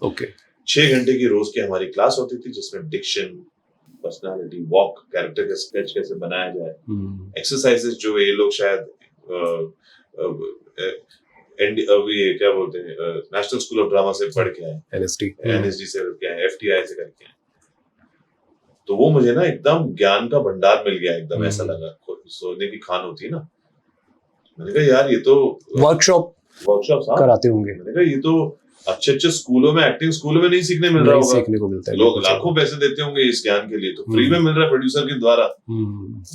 ओके। 6 घंटे की रोज की हमारी क्लास होती थी, जिसमें डिक्शन, पर्सनालिटी, वॉक, कैरेक्टर का स्केच कैसे बनाया जाए, एक्सरसाइजेस जो ये लोग शायद ये क्या बोलते हैं, नेशनल स्कूल ऑफ ड्रामा से पढ़ के आए, NSD से करके आए, FTI से करके आए। तो वो मुझे ना एकदम ज्ञान का भंडार मिल गया, एकदम ऐसा लगा, सोने की खान होती है ना। मैंने कहा यार ये तो वर्कशॉप कराते होंगे। मैंने कहा ये तो अच्छे स्कूलों में, एक्टिंग स्कूलों में नहीं सीखने मिल रहा होगा, सीखने को मिलता है। लोग लाखों पैसे देते होंगे इस ज्ञान के लिए, तो फ्री में मिल रहा है प्रोड्यूसर के द्वारा।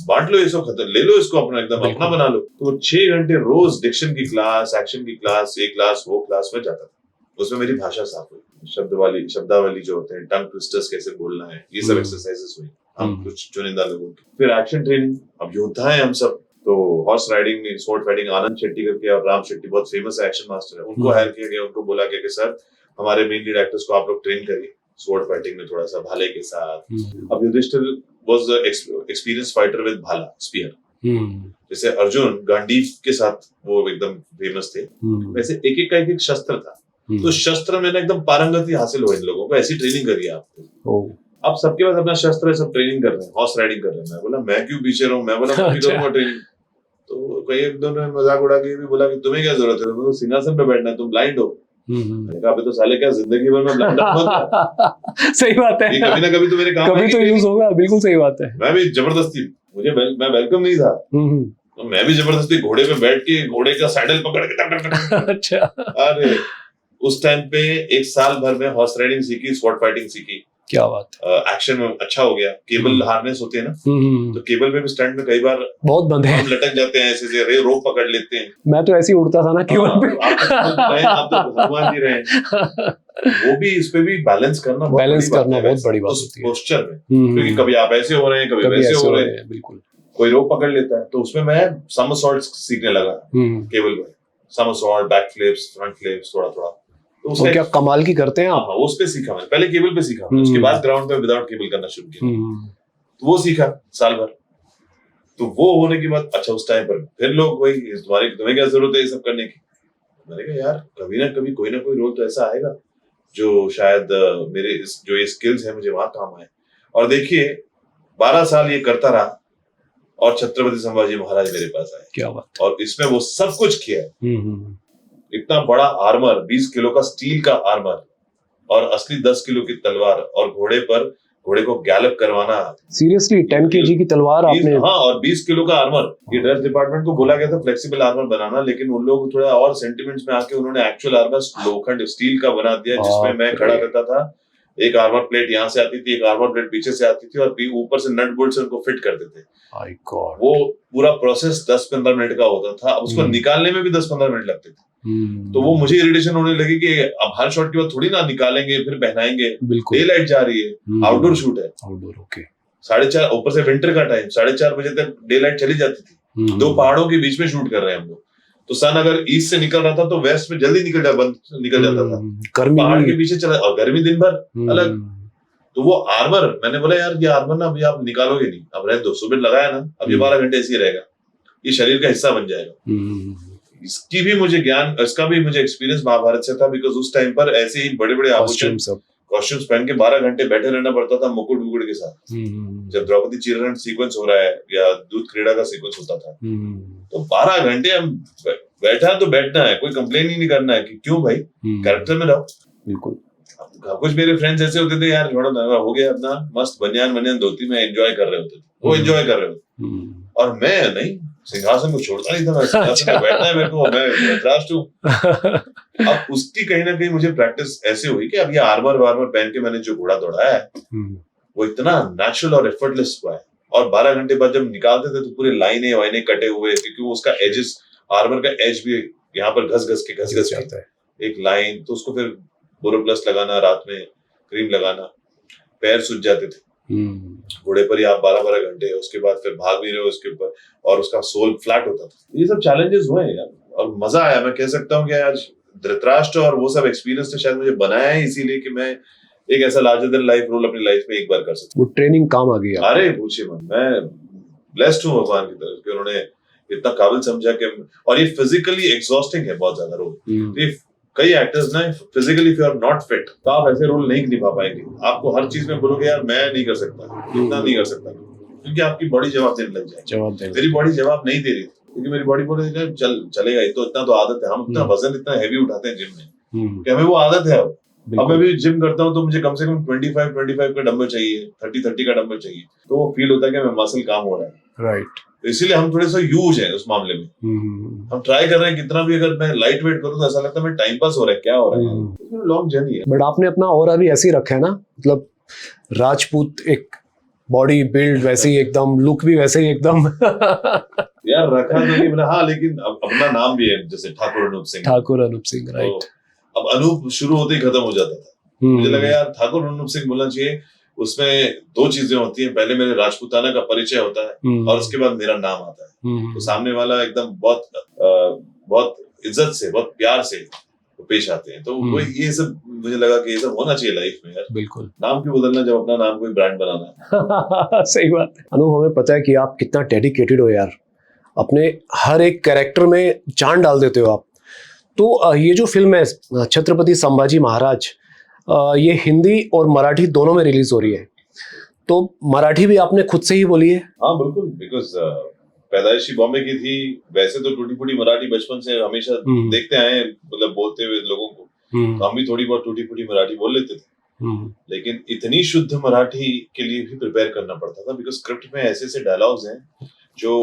बांट लो इसको, ले लो इसको अपना, एकदम अपना बना लो। तो 6 घंटे रोज डिक्शन की क्लास, एक्शन की क्लास, ये क्लास वो क्लास में जाता था। उसमें मेरी भाषा साफ हुई, शब्दावली जो होते हैं, टंग ट्विस्टर्स कैसे बोलना है, ये सब एक्सरसाइजेस हुई हम कुछ चुनिंदा लोगों की। फिर एक्शन ट्रेनिंग, अब योद्धा है हम सब, तो हॉर्स राइडिंग, स्वॉर्ड फाइटिंग, आनंद शेट्टी करके और राम शेट्टी बहुत फेमस एक्शन मास्टर है, उनको हायर किया गया। उनको बोला गया कि सर हमारे मेन लीड एक्टर्स को आप लोग ट्रेन करिए स्वॉर्ड फाइटिंग में, थोड़ा सा भाले के साथ। अब Yudhishthir was experience fighter with भाला, स्पीयर। जैसे अर्जुन गांडीव के साथ वो एकदम फेमस थे, वैसे एक एक शस्त्र था। तो शस्त्र में एकदम पारंगति हासिल हो इन लोगों को, ऐसी ट्रेनिंग करिए आपको। अब सबके पास अपना शस्त्र है, सब ट्रेनिंग कर रहे हैं, हॉर्स राइडिंग कर रहे हैं। मैं बोला मैं क्यों पीछे रहूं, मैं बोला मैं भी करूंगा ट्रेनिंग। तो कई एक दोनों ने मजाक उड़ा के भी बोला कि तुम्हें क्या जरूरत है, तो सिंहासन पे बैठना है, तुम ब्लाइंड हो। मैंने कहा अबे तो साले क्या जिंदगी भर में ब्लाइंड होगा। सही बात है, कभी ना कभी तो मेरे काम कभी तो यूज होगा। बिल्कुल सही बात है। मैं भी जबरदस्ती, मैं वेलकम नहीं था, तो मैं भी जबरदस्ती घोड़े पे बैठ के घोड़े का सैडल पकड़ के अच्छा। अरे उस टाइम पे 1 साल भर में हॉर्स राइडिंग सीखी, स्वॉर्ड फाइटिंग सीखी। क्या बात। एक्शन में अच्छा हो गया। केबल हार्नेस होते हैं ना, तो केबल में भी स्टंट में कई बार बहुत बंधे हैं, लटक जाते हैं, ऐसे रोप पकड़ लेते हैं। मैं तो ऐसे ही उड़ता था ना केबल पे। आप तो भगवान जी रहे। वो भी, इस पे भी बैलेंस करना बहुत बड़ी बात होती है पोस्चर में, क्योंकि कभी आप ऐसे हो रहे हैं, कभी वैसे हो रहे हैं। बिल्कुल। कोई रोप पकड़ लेता है, तो उसमें मैं समरसॉल्ट सीखने लगा केबल में, somersault, back flips, front flips, थोड़ा। तो उसका क्या कमाल की करते हैं आप। हाँ, उस पे सीखा मैंने, पहले केबल पे सीखा, उसके बाद ग्राउंड पे विदाउट केबल करना शुरू किया। तो वो सीखा साल भर। तो वो होने के बाद अच्छा, उस टाइम पर फिर लोग वही, तुम्हें क्या जरूरत है ये सब करने की। मैंने कहा यार कभी ना कभी कोई ना कोई रोल तो ऐसा आएगा जो शायद मेरे जो ये स्किल्स है मुझे वहां काम आए। और देखिए 12 साल ये करता रहा और छत्रपति संभाजी महाराज मेरे पास आए। क्या बात। और इसमें वो सब कुछ किया है। इतना बड़ा आर्मर, 20 किलो का स्टील का आर्मर, और असली 10 किलो की तलवार, और घोड़े को गैलप करवाना। सीरियसली 10 kg की तलवार आपने। हाँ, और 20 किलो का आर्मर। ये ड्रेस डिपार्टमेंट को बोला गया था फ्लेक्सिबल आर्मर बनाना, लेकिन उन लोग थोड़ा और सेंटिमेंट्स में आके उन्होंने एक्चुअल आर्मर लोखंड स्टील का बना दिया, जिसमें मैं खड़ा रहता था। एक आर्मर प्लेट यहाँ से आती थी, एक आर्मर प्लेट पीछे से आती थी, और ऊपर से नट बोल्ट से उनको फिट करते थे। वो पूरा प्रोसेस 10-15 मिनट का होता था। उसको निकालने में भी 10-15 मिनट लगते थे। तो वो मुझे इरिटेशन होने लगी कि अब हर शॉट के बाद थोड़ी ना निकालेंगे फिर पहनाएंगे, डे लाइट जा रही है, आउटडोर शूट है। Outdoor, okay. 4:30 ऊपर से विंटर का टाइम, 4:30 बजे तक डे लाइट चली जाती थी। 2 पहाड़ों के बीच में शूट कर रहे हैं हम लोग, तो सन अगर ईस्ट से निकल रहा था तो वेस्ट में जल्दी निकल जाता था। गर्मी पहाड़ के पीछे चला, और गर्मी दिन भर अलग। तो वो आर्मर, मैंने बोला यार ये आर्मर ना अभी आप निकालोगे नहीं, अब रहने दो, सुबह लगाया ना, अब ये 12 घंटे ऐसे ही रहेगा, ये शरीर का हिस्सा बन जाएगा। इसकी भी मुझे ज्ञान, इसका भी मुझे एक्सपीरियंस महाभारत से था, बिकॉज उस टाइम पर ऐसे ही बड़े बड़े आभूषण कॉस्ट्यूम्स पहन के 12 घंटे बैठे रहना पड़ता था मुकुट वुकुट के साथ। जब द्रौपदी चीरहरण सीक्वेंस हो रहा है या दूध क्रीड़ा का सीक्वेंस होता था, तो 12 घंटे हम बैठा तो बैठना है, कोई कंप्लेन ही नहीं करना है कि क्यों भाई, कैरेक्टर में रहो। बिल्कुल। कुछ मेरे फ्रेंड्स ऐसे होते थे, यार छोड़ो ना, हो गया अपना मस्त बनियान धोती में एंजॉय कर रहे होते थे, वो एंजॉय कर रहे होते, और मैं नहीं, सिंहासन को छोड़ता नहीं था, मैं सिंहासन में बैठना है मेरे को, मैं धृतराष्ट्र हूं। अब उसकी कहीं ना कहीं मुझे प्रैक्टिस ऐसे हुई कि अब ये आर्मर वार्मर पहन के मैंने जो घोड़ा दौड़ाया है वो इतना नेचुरल और एफर्टलेस हुआ है। और 12 घंटे बाद जब निकालते थे तो पूरे लाइनें वाइनें कटे हुए, क्योंकि वो उसका एजेस, आर्मर का एज भी यहाँ पर घस घस के एक लाइन, तो उसको फिर बोरोप्लस लगाना, रात में क्रीम लगाना, पैर सूज जाते थे घोड़े पर ही आप 12-12 घंटे, उसके बाद फिर भाग भी रहे हो उसके ऊपर, और उसका सोल फ्लैट होता था। ये सब चैलेंजेस हुए यार, और मजा आया। मैं कह सकता हूँ कि आज धृतराष्ट्र और वो सब एक्सपीरियंस ने शायद मुझे बनाया है इसीलिए कि मैं एक ऐसा लार्जर देन लाइफ रोल अपनी लाइफ में एक बार कर सकता हूँ। वो ट्रेनिंग काम आ गई। अरे पूछिए मत, मैं ब्लेस्ड हूँ भगवान की तरफ कि उन्होंने इतना काबिल समझा कि, और ये फिजिकली एग्जॉस्टिंग है बहुत ज्यादा रोल। कई एक्टर्स ना physically if you are not fit तो आप ऐसे रोल नहीं निभा पाएंगे। आपको हर चीज में बोलोगे यार मैं नहीं कर सकता, इतना नहीं कर सकता, क्योंकि आपकी बॉडी जवाब देने लग जाएगी। मेरी बॉडी जवाब नहीं दे रही थी, क्योंकि मेरी बॉडी बोल रही थी चलेगा, ये तो इतना तो आदत है, हम इतना वजन इतना हैवी उठाते हैं जिम में कि हमें वो आदत है। अब मैं भी जिम करता हूँ तो मुझे कम से कम 25 का डंबल चाहिए, 30 का डंबल चाहिए, तो वो फील होता है कि मैं मसल काम हो रहा है। राइट। इसीलिए हम थोड़े सा यूज है उस मामले में। हम ट्राई कर रहे हैं कितना भी, अगर मैं लाइट वेट करूँ तो ऐसा लगता है मैं टाइम पास हो रहा है, क्या हो रहा है, लॉन्ग जर्नी है। बट आपने अपना ऑरा भी ऐसे ही रखा है ना, मतलब राजपूत एक बॉडी बिल्ड वैसे ही एकदम, लुक भी वैसे ही एकदम। यार रखा तो नहीं मैंने, हाँ, लेकिन अपना नाम भी है, जैसे ठाकुर अनूप सिंह। राइट। अब अनूप शुरू होते ही खत्म हो जाता था। मुझे लगा यार ठाकुर अनूप सिंह बोलना चाहिए। उसमें 2 चीजें होती हैं, पहले मेरे राजपूताना का परिचय होता है और उसके बाद मेरा नाम आता है। तो सामने वाला एकदम बहुत इज्जत से, बहुत प्यार से पेश आते हैं। तो वो ये सब मुझे लगा कि ये सब होना चाहिए लाइफ में यार। बिल्कुल। नाम क्यों बदलना जब अपना नाम कोई ब्रांड बनाना। सही बात है। अनु, हमें पता है कि आप कितना डेडिकेटेड हो यार, अपने हर एक कैरेक्टर में जान डाल देते हो आप। तो ये जो फिल्म है छत्रपति संभाजी महाराज, ये हिंदी और मराठी दोनों में रिलीज हो रही है, तो मराठी भी आपने खुद से ही बोली है? हाँ बिल्कुल, बिकॉज पैदाइशी बॉम्बे की थी। वैसे तो टूटी फूटी मराठी बचपन से हमेशा देखते आए हैं, मतलब बोलते हुए लोगों को, तो हम भी थोड़ी बहुत टूटी फूटी मराठी बोल लेते थे। लेकिन इतनी शुद्ध मराठी के लिए भी प्रिपेयर करना पड़ता था, बिकॉज स्क्रिप्ट में ऐसे ऐसे डायलॉग्स हैं जो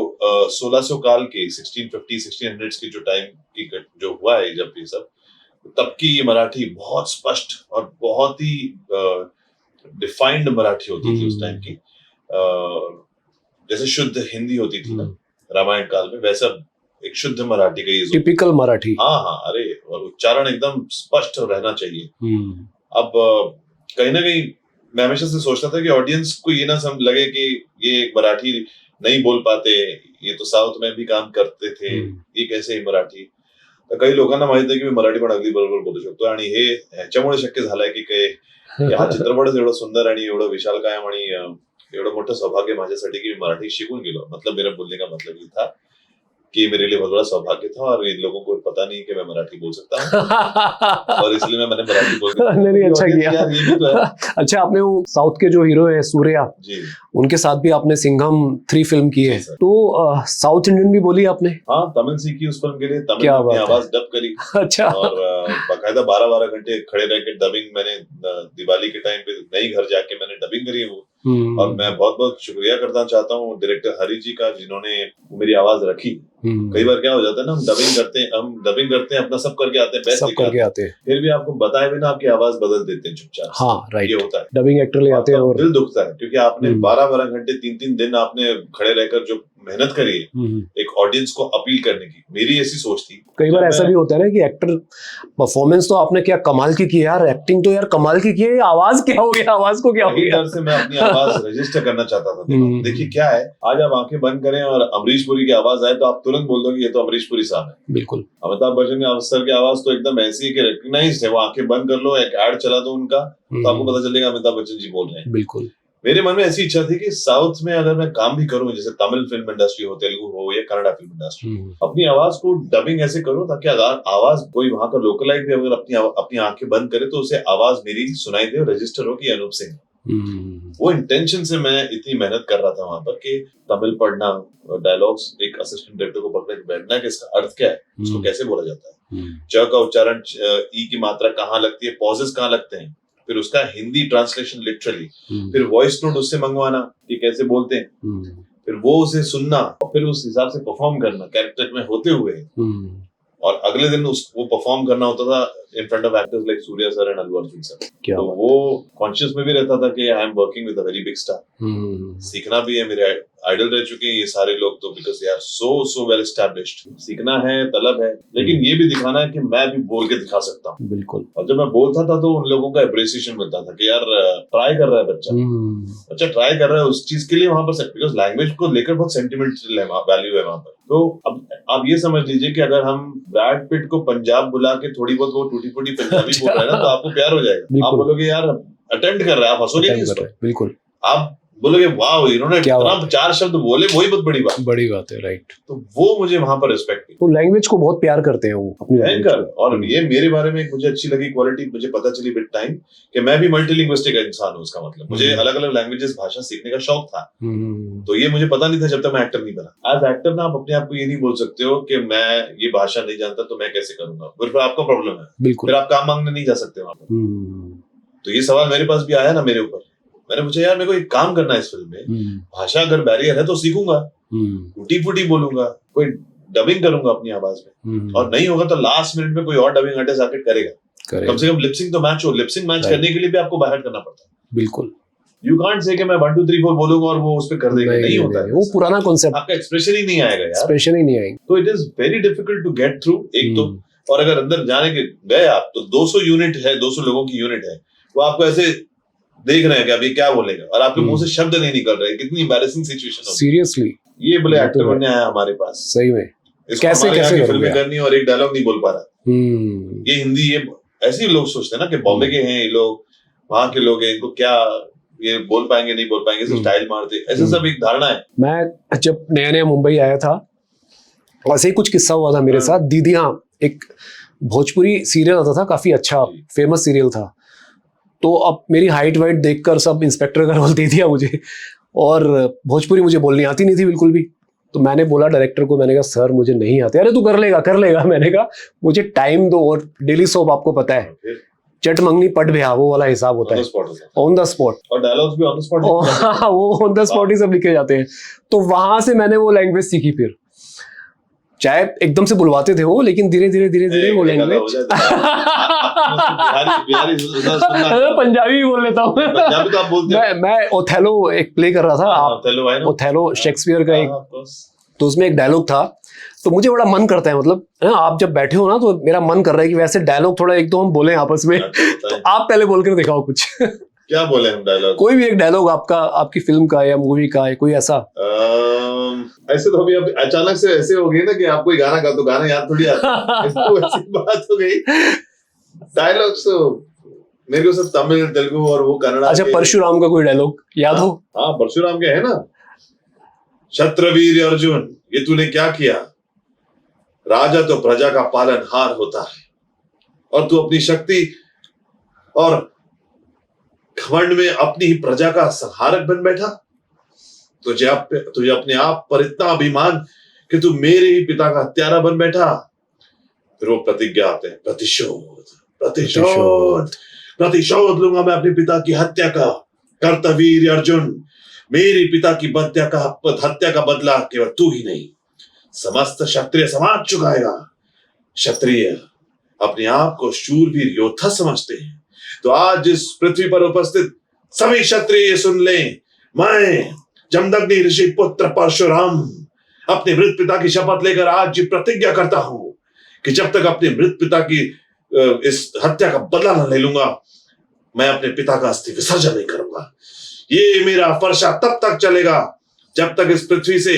1600 काल के 1650-1600 की जो टाइम की जो हुआ है जब ये सब, तब की ये मराठी बहुत स्पष्ट और बहुत ही डिफाइंड मराठी होती थी उस टाइम की। जैसे शुद्ध हिंदी होती थी ना रामायण काल में, वैसा एक शुद्ध मराठी का ये टिपिकल मराठी। हाँ, अरे, और उच्चारण एकदम स्पष्ट रहना चाहिए। अब कहीं ना कहीं मैं हमेशा से सोचता था कि ऑडियंस को ये ना समझ लगे कि ये एक मराठी नहीं बोल पाते, ये तो साउथ में भी काम करते थे, ये कैसे ही मराठी। तर काही लोकांना माहित आहे की मी मराठी पण अगदी बरोबर बोलू शकतो, आणि हे ह्याच्यामुळे शक्य झालंय की काही हा चित्रपटच एवढा सुंदर आणि एवढं विशालकाय आणि एवढं मोठं सौभाग्य माझ्यासाठी की मी मराठी शिकून गेलो। मतलब मेरा बोलने का मतलब ये था कि मेरे लिए बहुत बड़ा सौभाग्य था, और इन लोगों को पता नहीं कि मैं मराठी बोल सकता हूँ और इसलिए मैंने मराठी बोल दिया। नहीं, अच्छा किया। यार ये भी तो है। अच्छा, आपने वो साउथ के जो हीरो है सूर्या जी, उनके उनके साथ भी आपने सिंघम 3 फिल्म की है, तो साउथ इंडियन भी बोली आपने? हाँ, तमिल सीखी उस फिल्म के लिए, तमिल में अपनी आवाज डब करी। अच्छा। और बाकायदा 12-12 घंटे खड़े रह के डबिंग, मैंने दिवाली के टाइम पे नई घर जाके मैंने डबिंग करी है वो। और मैं बहुत बहुत शुक्रिया करना चाहता हूँ डायरेक्टर हरी जी का, जिन्होंने मेरी आवाज रखी। कई बार क्या हो जाता है ना, हम डबिंग करते हैं, अपना सब करके आते हैं, बेस्ट सब करके आते हैं, फिर भी आपको बताए बिना आपकी आवाज बदल देते हैं चुपचाप। हाँ राइट, ये होता है, डबिंग एक्टर ले आते हैं और दिल दुखता है, क्योंकि आपने 12-12 घंटे 3-3 दिन आपने खड़े रहकर जो मेहनत करी है एक ऑडियंस को अपील करने की। मेरी ऐसी सोच थी। कई बार ऐसा भी होता है ना कि एक्टर परफॉर्मेंस तो आपने क्या कमाल की की यार, एक्टिंग तो यार कमाल की है, आवाज क्या हो गया, आवाज को क्या हो गया। डर से मैं अपनी आवाज रजिस्टर करना चाहता था। देखिए क्या है, आज आप आंखें बंद करें और अमरीश पुरी की आवाज आए तो आप तुरंत बोल दो कि ये तो अमरीश पुरी साहब है। बिल्कुल। अमिताभ बच्चन के सर की आवाज तो एकदम ऐसी है कि रिकग्नाइज्ड है। वो आंखें बंद कर लो, एक ऐड चला दो उनका, तो आपको पता चलेगा अमिताभ बच्चन जी बोल रहे हैं। बिल्कुल। मेरे मन में ऐसी इच्छा थी कि साउथ में अगर मैं काम भी करूं, जैसे तमिल फिल्म इंडस्ट्री हो, तेलुगु हो या कन्नड़ा फिल्म इंडस्ट्री, अपनी आवाज को डबिंग ऐसे करूं ताकि अगर आवाज कोई वहां का लोकलाइट भी अगर अपनी आंखें बंद करे तो उसे आवाज मेरी सुनाई दे और रजिस्टर हो कि अनूप सिंह। वो इंटेंशन से मैं इतनी मेहनत कर रहा था वहां पर कि तमिल पढ़ना, डायलॉग्स, एक असिस्टेंट डायरेक्टर को पकड़ के बैठना कि इसका अर्थ क्या है, उसको कैसे बोला जाता है, च का उच्चारण, ई की मात्रा कहाँ लगती है, पॉजेस कहाँ लगते हैं, फिर उसका हिंदी ट्रांसलेशन लिटरली, फिर वॉइस नोट उससे मंगवाना कि कैसे बोलते हैं, फिर वो उसे सुनना और फिर उस हिसाब से परफॉर्म करना कैरेक्टर में होते हुए, और अगले दिन वो परफॉर्म करना होता था in front of actors like Surya sir and Allu Arjun sir. तो वो कॉन्शियस में भी रहता था कि I am working with a very big star. सीखना भी है, मेरे आइडल रह चुके हैं ये सारे लोग तो, because they are so well established. सीखना है, तलब है, लेकिन ये भी दिखाना है कि मैं भी बोल के दिखा सकता हूँ। बिल्कुल। और जब मैं बोलता था तो उन लोगों का एप्रिसिएशन मिलता था कि यार ट्राई कर रहा है बच्चा ट्राई कर रहा है उस चीज के लिए वहां पर, बिकॉज लैंग्वेज को लेकर बहुत सेंटिमेंटल वैल्यू है वहां पर। तो अब आप ये समझ लीजिए कि अगर हम ब्रैड पिट को पंजाब बुला के थोड़ी बहुत वो टूटी फूटी पंजाबी बोल रहे हैं ना, तो आपको प्यार हो जाएगा। आप बोलोगे यार अटेंड कर रहा है, आप हंसोगे नहीं उसको। बिल्कुल। आप बोलोगे वाह इन्होंने इतना 4 शब्द बोले, वही बहुत बड़ी बात है। राइट। तो वो मुझे वहां पर रिस्पेक्ट। तो लैंग्वेज को बहुत प्यार करते हैं वो अपनी लैंग्वेज को। और ये मेरे बारे में एक मुझे अच्छी लगी क्वालिटी, मुझे पता चली विद टाइम कि मैं भी मल्टीलिंग्विस्टिक इंसान हूँ। उसका मतलब मुझे अलग अलग लैंग्वेजेस, भाषा सीखने का शौक था। तो ये मुझे पता नहीं था जब तक मैं एक्टर नहीं बना। एज एक्टर ना आप अपने आप को ये नहीं बोल सकते हो कि मैं ये भाषा नहीं जानता तो मैं कैसे करूंगा, फिर आपका प्रॉब्लम है। बिल्कुल। फिर आप काम मांगने नहीं जा सकते वहां पर। तो ये सवाल मेरे पास भी आया ना मेरे ऊपर, मैंने पूछा यार मेरे को एक काम करना है इस फिल्म में, भाषा अगर बैरियर है तो सीखूंगा, टूटी फूटी बोलूंगा, कोई डबिंग करूंगा अपनी आवाज में, और नहीं होगा तो लास्ट मिनट में कोई और डबिंग आर्टिस्ट आके करेगा। कम से कम लिपसिंग तो मैच हो। लिपसिंग मैच करने के लिए भी आपको बाहर करना पड़ता है। बिल्कुल। यू कांट से कि मैं 1 2 3 4 बोलूंगा और वो उस पे कर देगा, नहीं होता है। वो पुराना कॉन्सेप्ट, आपका एक्सप्रेशन ही नहीं आएगा यार, एक्सप्रेशन ही नहीं आएगा। तो it is very difficult to get through. एक तो, और अगर अंदर जाने के गए आप तो 200 यूनिट है, 200 लोगों की यूनिट है, वो आपको ऐसे देख रहे हैं कि अभी क्या बोलेगा और आपके मुंह से शब्द नहीं निकल रहे। कितनी एम्बैरेसिंग सिचुएशन होगी। सीरियसली ये बोले एक्टर बनने आया हमारे पास, सही में कैसे फिल्में करनी और एक डायलॉग नहीं बोल पा रहा। ये हिंदी, ये ऐसे ही लोग सोचते हैं ना कि बॉम्बे के हैं ये लोग, वहां के लोग हैं, इनको क्या ये बोल पाएंगे नहीं बोल पाएंगे, सब स्टाइल मारते, ऐसे सब एक धारणा है। मैं जब नया नया मुंबई आया था वैसे ही कुछ किस्सा हुआ था मेरे साथ। दीदियां एक भोजपुरी सीरियल आता था, काफी अच्छा फेमस सीरियल था। तो अब मेरी हाइट वाइट देखकर सब इंस्पेक्टर का रोल दे दिया मुझे, और भोजपुरी मुझे बोलनी आती नहीं थी बिल्कुल भी। तो मैंने बोला डायरेक्टर को, मैंने कहा सर मुझे नहीं आते। अरे तू कर लेगा। मैंने कहा मुझे टाइम दो, और डेली सोप आपको पता है चट मंगनी पट भया, वो वाला हिसाब होता है, ऑन द स्पॉट, और डायलॉग्स भी ऑन द स्पॉट। वो ऑन द स्पॉट ही सब लिखे जाते हैं। तो वहां से मैंने वो लैंग्वेज सीखी। फिर चाहे एकदम से बुलवाते थे वो, लेकिन धीरे धीरे वो लैंग्वेज पंजाबी बोल लेता हूँ। पंजाबी तो आप बोलते हैं। मैं ओथेलो एक प्ले कर रहा था, ओथेलो शेक्सपियर का एक, तो उसमें एक डायलॉग था। तो मुझे बड़ा मन करता है, मतलब आप जब बैठे हो ना तो मेरा मन कर रहा है कि वैसे डायलॉग थोड़ा एक दो हम बोले आपस में। तो आप पहले बोल कर दिखाओ कुछ। क्या बोले हम डायलॉग? कोई भी एक डायलॉग आपका, आपकी फिल्म का या मूवी का है, कोई ऐसा। ऐसे तो अभी अचानक से ऐसे हो गई ना कि आपको गाना गा तो गाना याद थोड़ी आता। ऐसी बात हो गई। डायलॉग्स मेरे को सब तमिल, तेलुगु और वो कन्नड़ा। अच्छा, परशुराम का कोई डायलॉग याद हो? हाँ, परशुराम के है ना, क्षत्रवीर अर्जुन ये तूने क्या किया, राजा तो प्रजा का पालनहार होता है और तू अपनी शक्ति और घमंड में अपनी ही प्रजा का संहारक बन बैठा। तुझे अपने आप पर इतना अभिमान कि तू मेरे ही पिता का हत्यारा बन बैठा। फिर वो प्रतिज्ञा आते हैं, प्रतिशोध लूंगा मैं अपने पिता की हत्या का। कर्तवीर अर्जुन, मेरे पिता की हत्या का बदला केवल तू ही नहीं, समस्त क्षत्रिय समाज चुकाएगा। क्षत्रिय अपने आप को शूरवीर योद्धा समझते हैं, तो आज इस पृथ्वी पर उपस्थित सभी क्षत्रिय सुन लें, मैं जमदग्नि ऋषि पुत्र परशुराम अपने मृत पिता की शपथ लेकर आज ये प्रतिज्ञा करता हूं कि जब तक अपने मृत पिता की इस हत्या का बदला न ले लूंगा, मैं अपने पिता का अस्थि विसर्जन नहीं करूंगा। ये मेरा फरशा तब तक चलेगा जब तक इस पृथ्वी से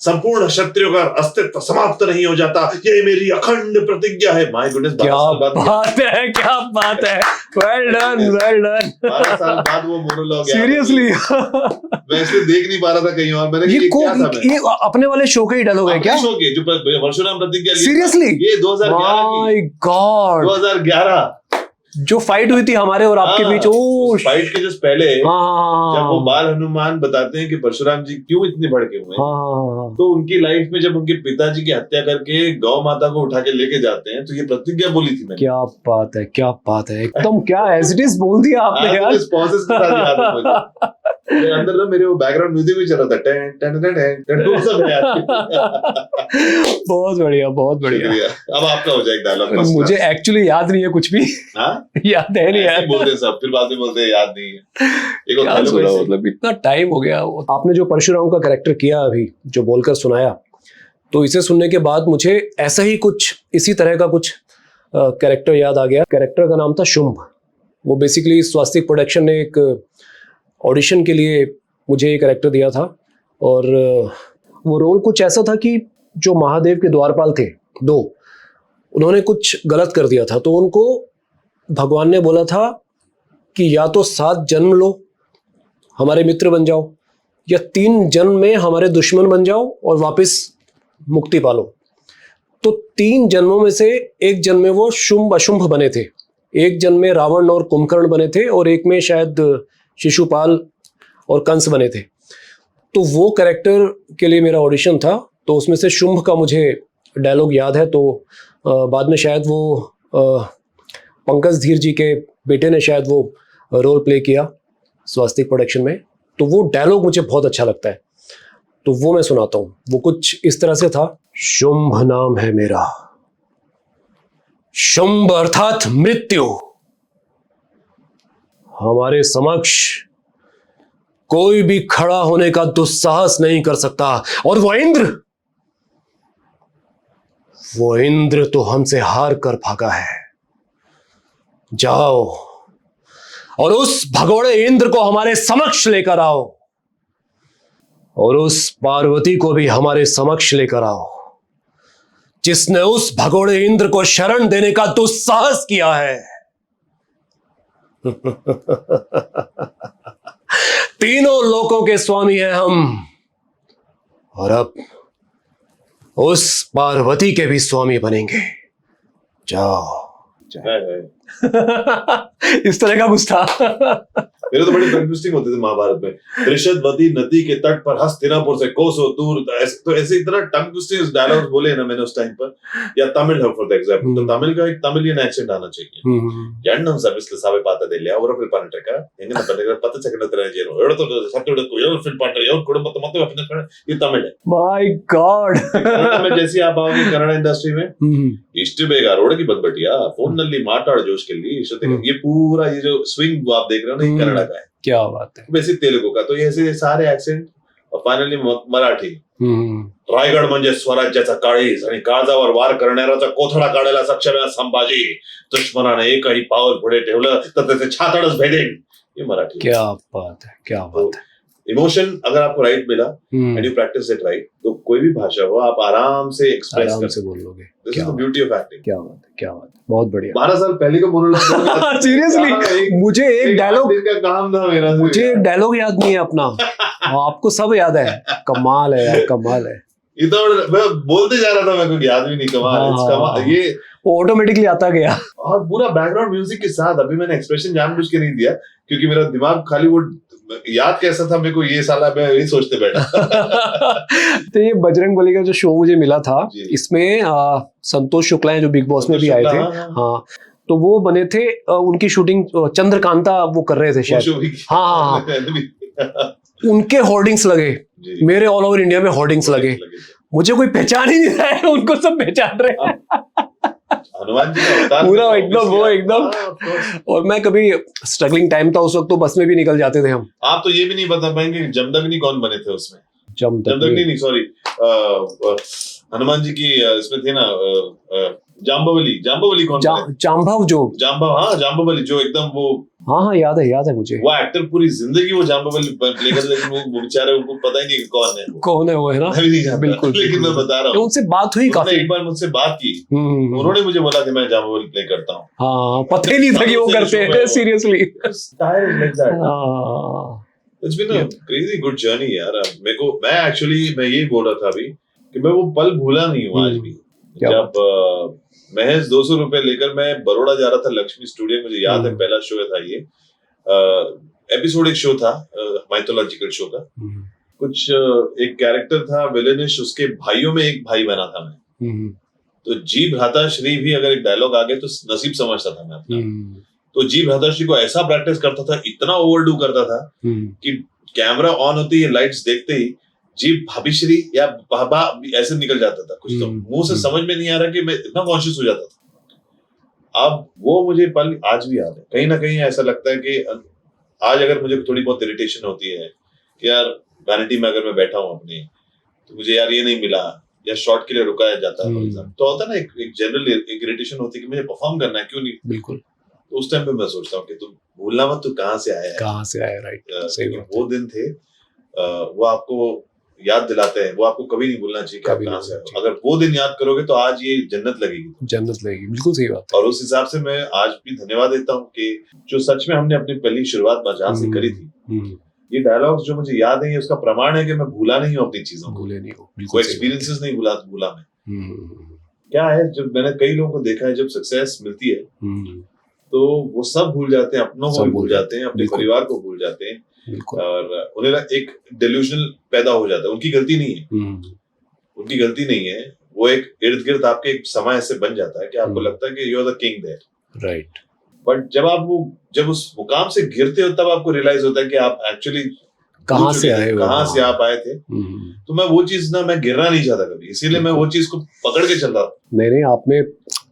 संपूर्ण क्षत्रियों का अस्तित्व समाप्त नहीं हो जाता। ये मेरी अखंड प्रतिज्ञा है। माय गुडनेस, क्या बात है, क्या बात है। Well done, well done. 12 साल बाद वो मोनोलॉग सीरियसली मैं इसलिए देख नहीं पा रहा था कहीं और। मैंने ये अपने वाले शो का ही डायलॉग है क्या? शो के जो परशुराम प्रतिज्ञा, सीरियसली ये 2011 माय गॉड 2011 जो फाइट हुई थी हमारे और आपके बीच। ओ फाइट के जस्ट पहले हाँ, जब वो बाल हनुमान बताते हैं कि परशुराम जी क्यों इतने भड़के हुए हैं, तो उनकी लाइफ में जब उनके पिताजी की हत्या करके गौ माता को उठा के लेके जाते हैं, तो ये प्रतिज्ञा बोली थी मैंने। क्या बात है, क्या बात है, एकदम क्या एज इट इज बोल दिया आपने यार। इस प्रोसेस के साथ याद है मुझे। मेरे अंदर ना मेरे वो बैकग्राउंड म्यूजिक भी चल रहा था, टन टन टन टन सब है यार। बहुत बढ़िया, बहुत बढ़िया। अब आपका हो जाए डायलॉग। मुझे एक्चुअली याद नहीं है कुछ भी। याद है नहीं यार, बोलते सब फिर बाद में बोलते हैं याद नहीं है। मतलब इतना टाइम हो गया। आपने जो परशुराम का कैरेक्टर किया अभी जो बोलकर सुनाया, तो इसे सुनने के बाद मुझे ऐसा ही कुछ इसी तरह का कुछ कैरेक्टर याद आ गया। कैरेक्टर का नाम था शुंभ। वो बेसिकली स्वास्तिक प्रोडक्शन ने एक ऑडिशन के लिए मुझे ये कैरेक्टर दिया था, और वो रोल कुछ ऐसा था कि जो महादेव के द्वारपाल थे दो, उन्होंने कुछ गलत कर दिया था, तो उनको भगवान ने बोला था कि या तो 7 जन्म लो हमारे मित्र बन जाओ, या 3 जन्म में हमारे दुश्मन बन जाओ और वापस मुक्ति पालो। तो 3 जन्मों में से एक जन्म में वो शुंभ अशुंभ बने थे, एक जन्म में रावण और कुंभकर्ण बने थे, और एक में शायद शिशुपाल और कंस बने थे। तो वो कैरेक्टर के लिए मेरा ऑडिशन था, तो उसमें से शुंभ का मुझे डायलॉग याद है। तो बाद में शायद वो पंकज धीर जी के बेटे ने शायद वो रोल प्ले किया स्वास्तिक प्रोडक्शन में, तो वो डायलॉग मुझे बहुत अच्छा लगता है, तो वो मैं सुनाता हूँ। वो कुछ इस तरह से था। शुंभ नाम है मेरा, शुंभ अर्थात मृत्यु। हमारे समक्ष कोई भी खड़ा होने का दुस्साहस नहीं कर सकता, और वो इंद्र तो हमसे हार कर भागा है। जाओ और उस भगोड़े इंद्र को हमारे समक्ष लेकर आओ, और उस पार्वती को भी हमारे समक्ष लेकर आओ जिसने उस भगोड़े इंद्र को शरण देने का दुस्साहस किया है। तीनों लोकों के स्वामी हैं हम, और अब उस पार्वती के भी स्वामी बनेंगे। जाओ। इस तरह का कुछ था। मेरे तो बड़े कंफ्यूजिंग होते थे महाभारत में। त्रिशतवती नदी के तट पर हस्तिनापुर से कोसों दूर, तो ऐसे इतना टंग ट्विस्टिंग डायलॉग बोले ना मैंने उस टाइम पर। या तमिल है फॉर एग्जांपल, तो तमिल का एक तमिलियन एक्सेंट आना चाहिए। எண்ணம் சர்வீஸ்ல சபை பார்த்தது இல்லையா, ஒரு ஃபீல் பண்ணிட்டு இருக்கா எங்க நான் பண்ணிக்கிற 10 செகண்ட் தெரியும் எடுத்து சப்ஜெக்ட் को எவ்வளவு ஃபீல் பண்ற எவ்வளவு குடும்பத்தை மொத்தம் ஃபினிஷ் பண்ண, ये तमिल है। My God. मैं जैसे आप आओगे कन्नड़ इंडस्ट्री में, इष्ट बेगा रोड की बदबटिया फोन नल्ली माटाड़ जोश के लिए ये पूरा ये जो स्विंग आप देख रहे हो ना, ये कन्नड़ का है। क्या बात है। बेसिक तेलुगु का, तो ये ऐसे सारे एक्सेंट, और फायनली मराठी। रायगड म्हणजे स्वराज्याचा काळीज आणि काळजावर वार करणाऱ्याचा कोथळा काढायला सक्षम आहे संभाजी। दुश्मनाने एकही पाऊल पुढे ठेवलं तर त्याचे छातडच भेदेन। ये मराठी। क्या बात है, क्या बात है। इमोशन अगर आपको राइट मिला and you practice it right, तो कोई भी भाषा हो आप आराम से एक्सप्रेस कर बोल लोगे। This is the beauty of acting. क्या बात है, क्या बात है, बहुत बढ़िया। 12 साल पहले का मोनोलॉग। सीरियसली मुझे एक डायलॉग का काम था मेरा, मुझे एक डायलॉग याद नहीं है अपना। आपको सब याद है। कमाल है यार, कमाल है। इतना मैं बोलते जा रहा था, मेरे को याद भी नहीं। कमाल ये ऑटोमेटिकली आता गया। और पूरा बैकग्राउंड म्यूजिक के साथ। अभी मैंने एक्सप्रेशन जानबूझ के नहीं दिया क्योंकि मेरा दिमाग खाली वो याद कैसा था मेरे को, ये साला मैं यही सोचते बैठा। तो ये बजरंगबली का जो शो मुझे मिला था, इसमें संतोष शुक्ला हैं जो बिग बॉस में भी आए थे। हाँ, तो वो बने थे, उनकी शूटिंग चंद्रकांता वो कर रहे थे शायद। हाँ, उनके होर्डिंग्स लगे, मेरे ऑल ओवर इंडिया में होर्डिंग्स लगे। मुझे कोई पहचान ही नहीं रहा है, उनको सब पहचान रहे हैं। हनुमान जी का अवतार पूरा तो एकदम वो obviously एकदम। हाँ, of course। और मैं कभी स्ट्रगलिंग टाइम था उस वक्त, तो बस में भी निकल जाते थे हम। आप तो ये भी नहीं बता पाएंगे कि जमदग्नि कौन बने थे उसमें। जमदग्नि जमदग्नि नहीं, सॉरी, हनुमान जी की इसमें थे ना जाम्बवली। जाम्बवली कौन बने? जाम्बव जो, हाँ जाम्बवली, जो एकदम वो हाँ याद है मुझे। वो एक्टर पूरी जिंदगी वो जाम्बवली प्ले कर, लेकिन वो बेचारे उनको पता ही नहीं कि कौन है वो। कौन है वो, है ना? मैं भी नहीं जानता, बिल्कुल, लेकिन मैं बता रहा तो हूँ उनसे बात हुई उन्होंने काफी। एक बार मुझसे बात की, हम्म। उन्होंने मुझे बोला कि मैं जाम्बवली प्ले करता हूँ। हाँ, पता ही नहीं था कि वो करते हैं, seriously. It's been a crazy good journey यार। मैं एक्चुअली मैं यही बोल रहा था अभी कि मैं वो पल भूला नहीं हूँ आज भी, क्या जब महज 200 रुपए लेकर मैं बड़ौदा जा रहा था लक्ष्मी स्टूडियो। मुझे याद है पहला शो था ये, एपिसोड एक शो था माइथोलॉजिकल शो का। कुछ एक कैरेक्टर था विलेनिश, उसके भाइयों में एक भाई बना था मैं। तो जी भ्राता श्री भी अगर एक डायलॉग आ गए तो नसीब समझता था मैं अपना। तो जी भ्राता श्री को ऐसा प्रैक्टिस करता था, इतना ओवरडू करता था कि कैमरा ऑन होते ही, लाइट्स देखते ही जी भाभीश्री या बाबा ऐसे निकल जाता था कुछ, तो मुंह से समझ में नहीं आ रहा कि मैं इतना कॉन्शियस हो जाता था। अब वो मुझे पल आज भी याद है। कहीं ना कहीं ऐसा लगता है कि आज अगर मुझे थोड़ी बहुत इरिटेशन होती है कि यार वैनिटी में अगर मैं बैठा हूँ अपनी, तो मुझे यार ये नहीं मिला, या शॉट के लिए रुकाया जाता है तो होता है ना एक जनरल इरिटेशन होती है कि मुझे परफॉर्म करना है, क्यों नहीं। बिल्कुल। तो उस टाइम पे मैं सोचता हूँ कि तुम भूलना मत, तू कहाँ से आया है, राइट। सही बात। वो दिन थे, वो आपको याद दिलाते हैं, वो आपको कभी नहीं भूलना चाहिए कि आप कहाँ से आए। अगर वो दिन याद करोगे तो आज ये जन्नत लगेगी। बिल्कुल सही बात। और उस हिसाब से मैं आज भी धन्यवाद देता हूँ कि जो सच में हमने अपनी पहली शुरुआत जहाँ से करी थी, ये डायलॉग्स जो मुझे याद है, ये उसका प्रमाण है कि मैं भूला नहीं हूँ अपनी चीजों को, भूले नहीं हो, वो एक्सपीरियंसेस नहीं भूला मैं। क्या है, जब मैंने कई लोगों को देखा है, जब सक्सेस मिलती है तो वो सब भूल जाते हैं, अपनों को भूल जाते हैं, अपने परिवार को भूल जाते हैं, और उन्हें एक डिल्यूजनल पैदा हो जाता है। उनकी गलती नहीं है, वो एक इर्द गिर्द आपके एक समय ऐसे बन जाता है कि आपको लगता है कि you are the king there, right. But जब उस मुकाम से गिरते हो तब आपको रियलाइज होता है कि आप एक्चुअली कहाँ से आप आए थे। तो मैं वो चीज मैं गिरना नहीं चाहता कभी, इसीलिए मैं वो चीज को पकड़ के चल रहा हूँ। नहीं, आप में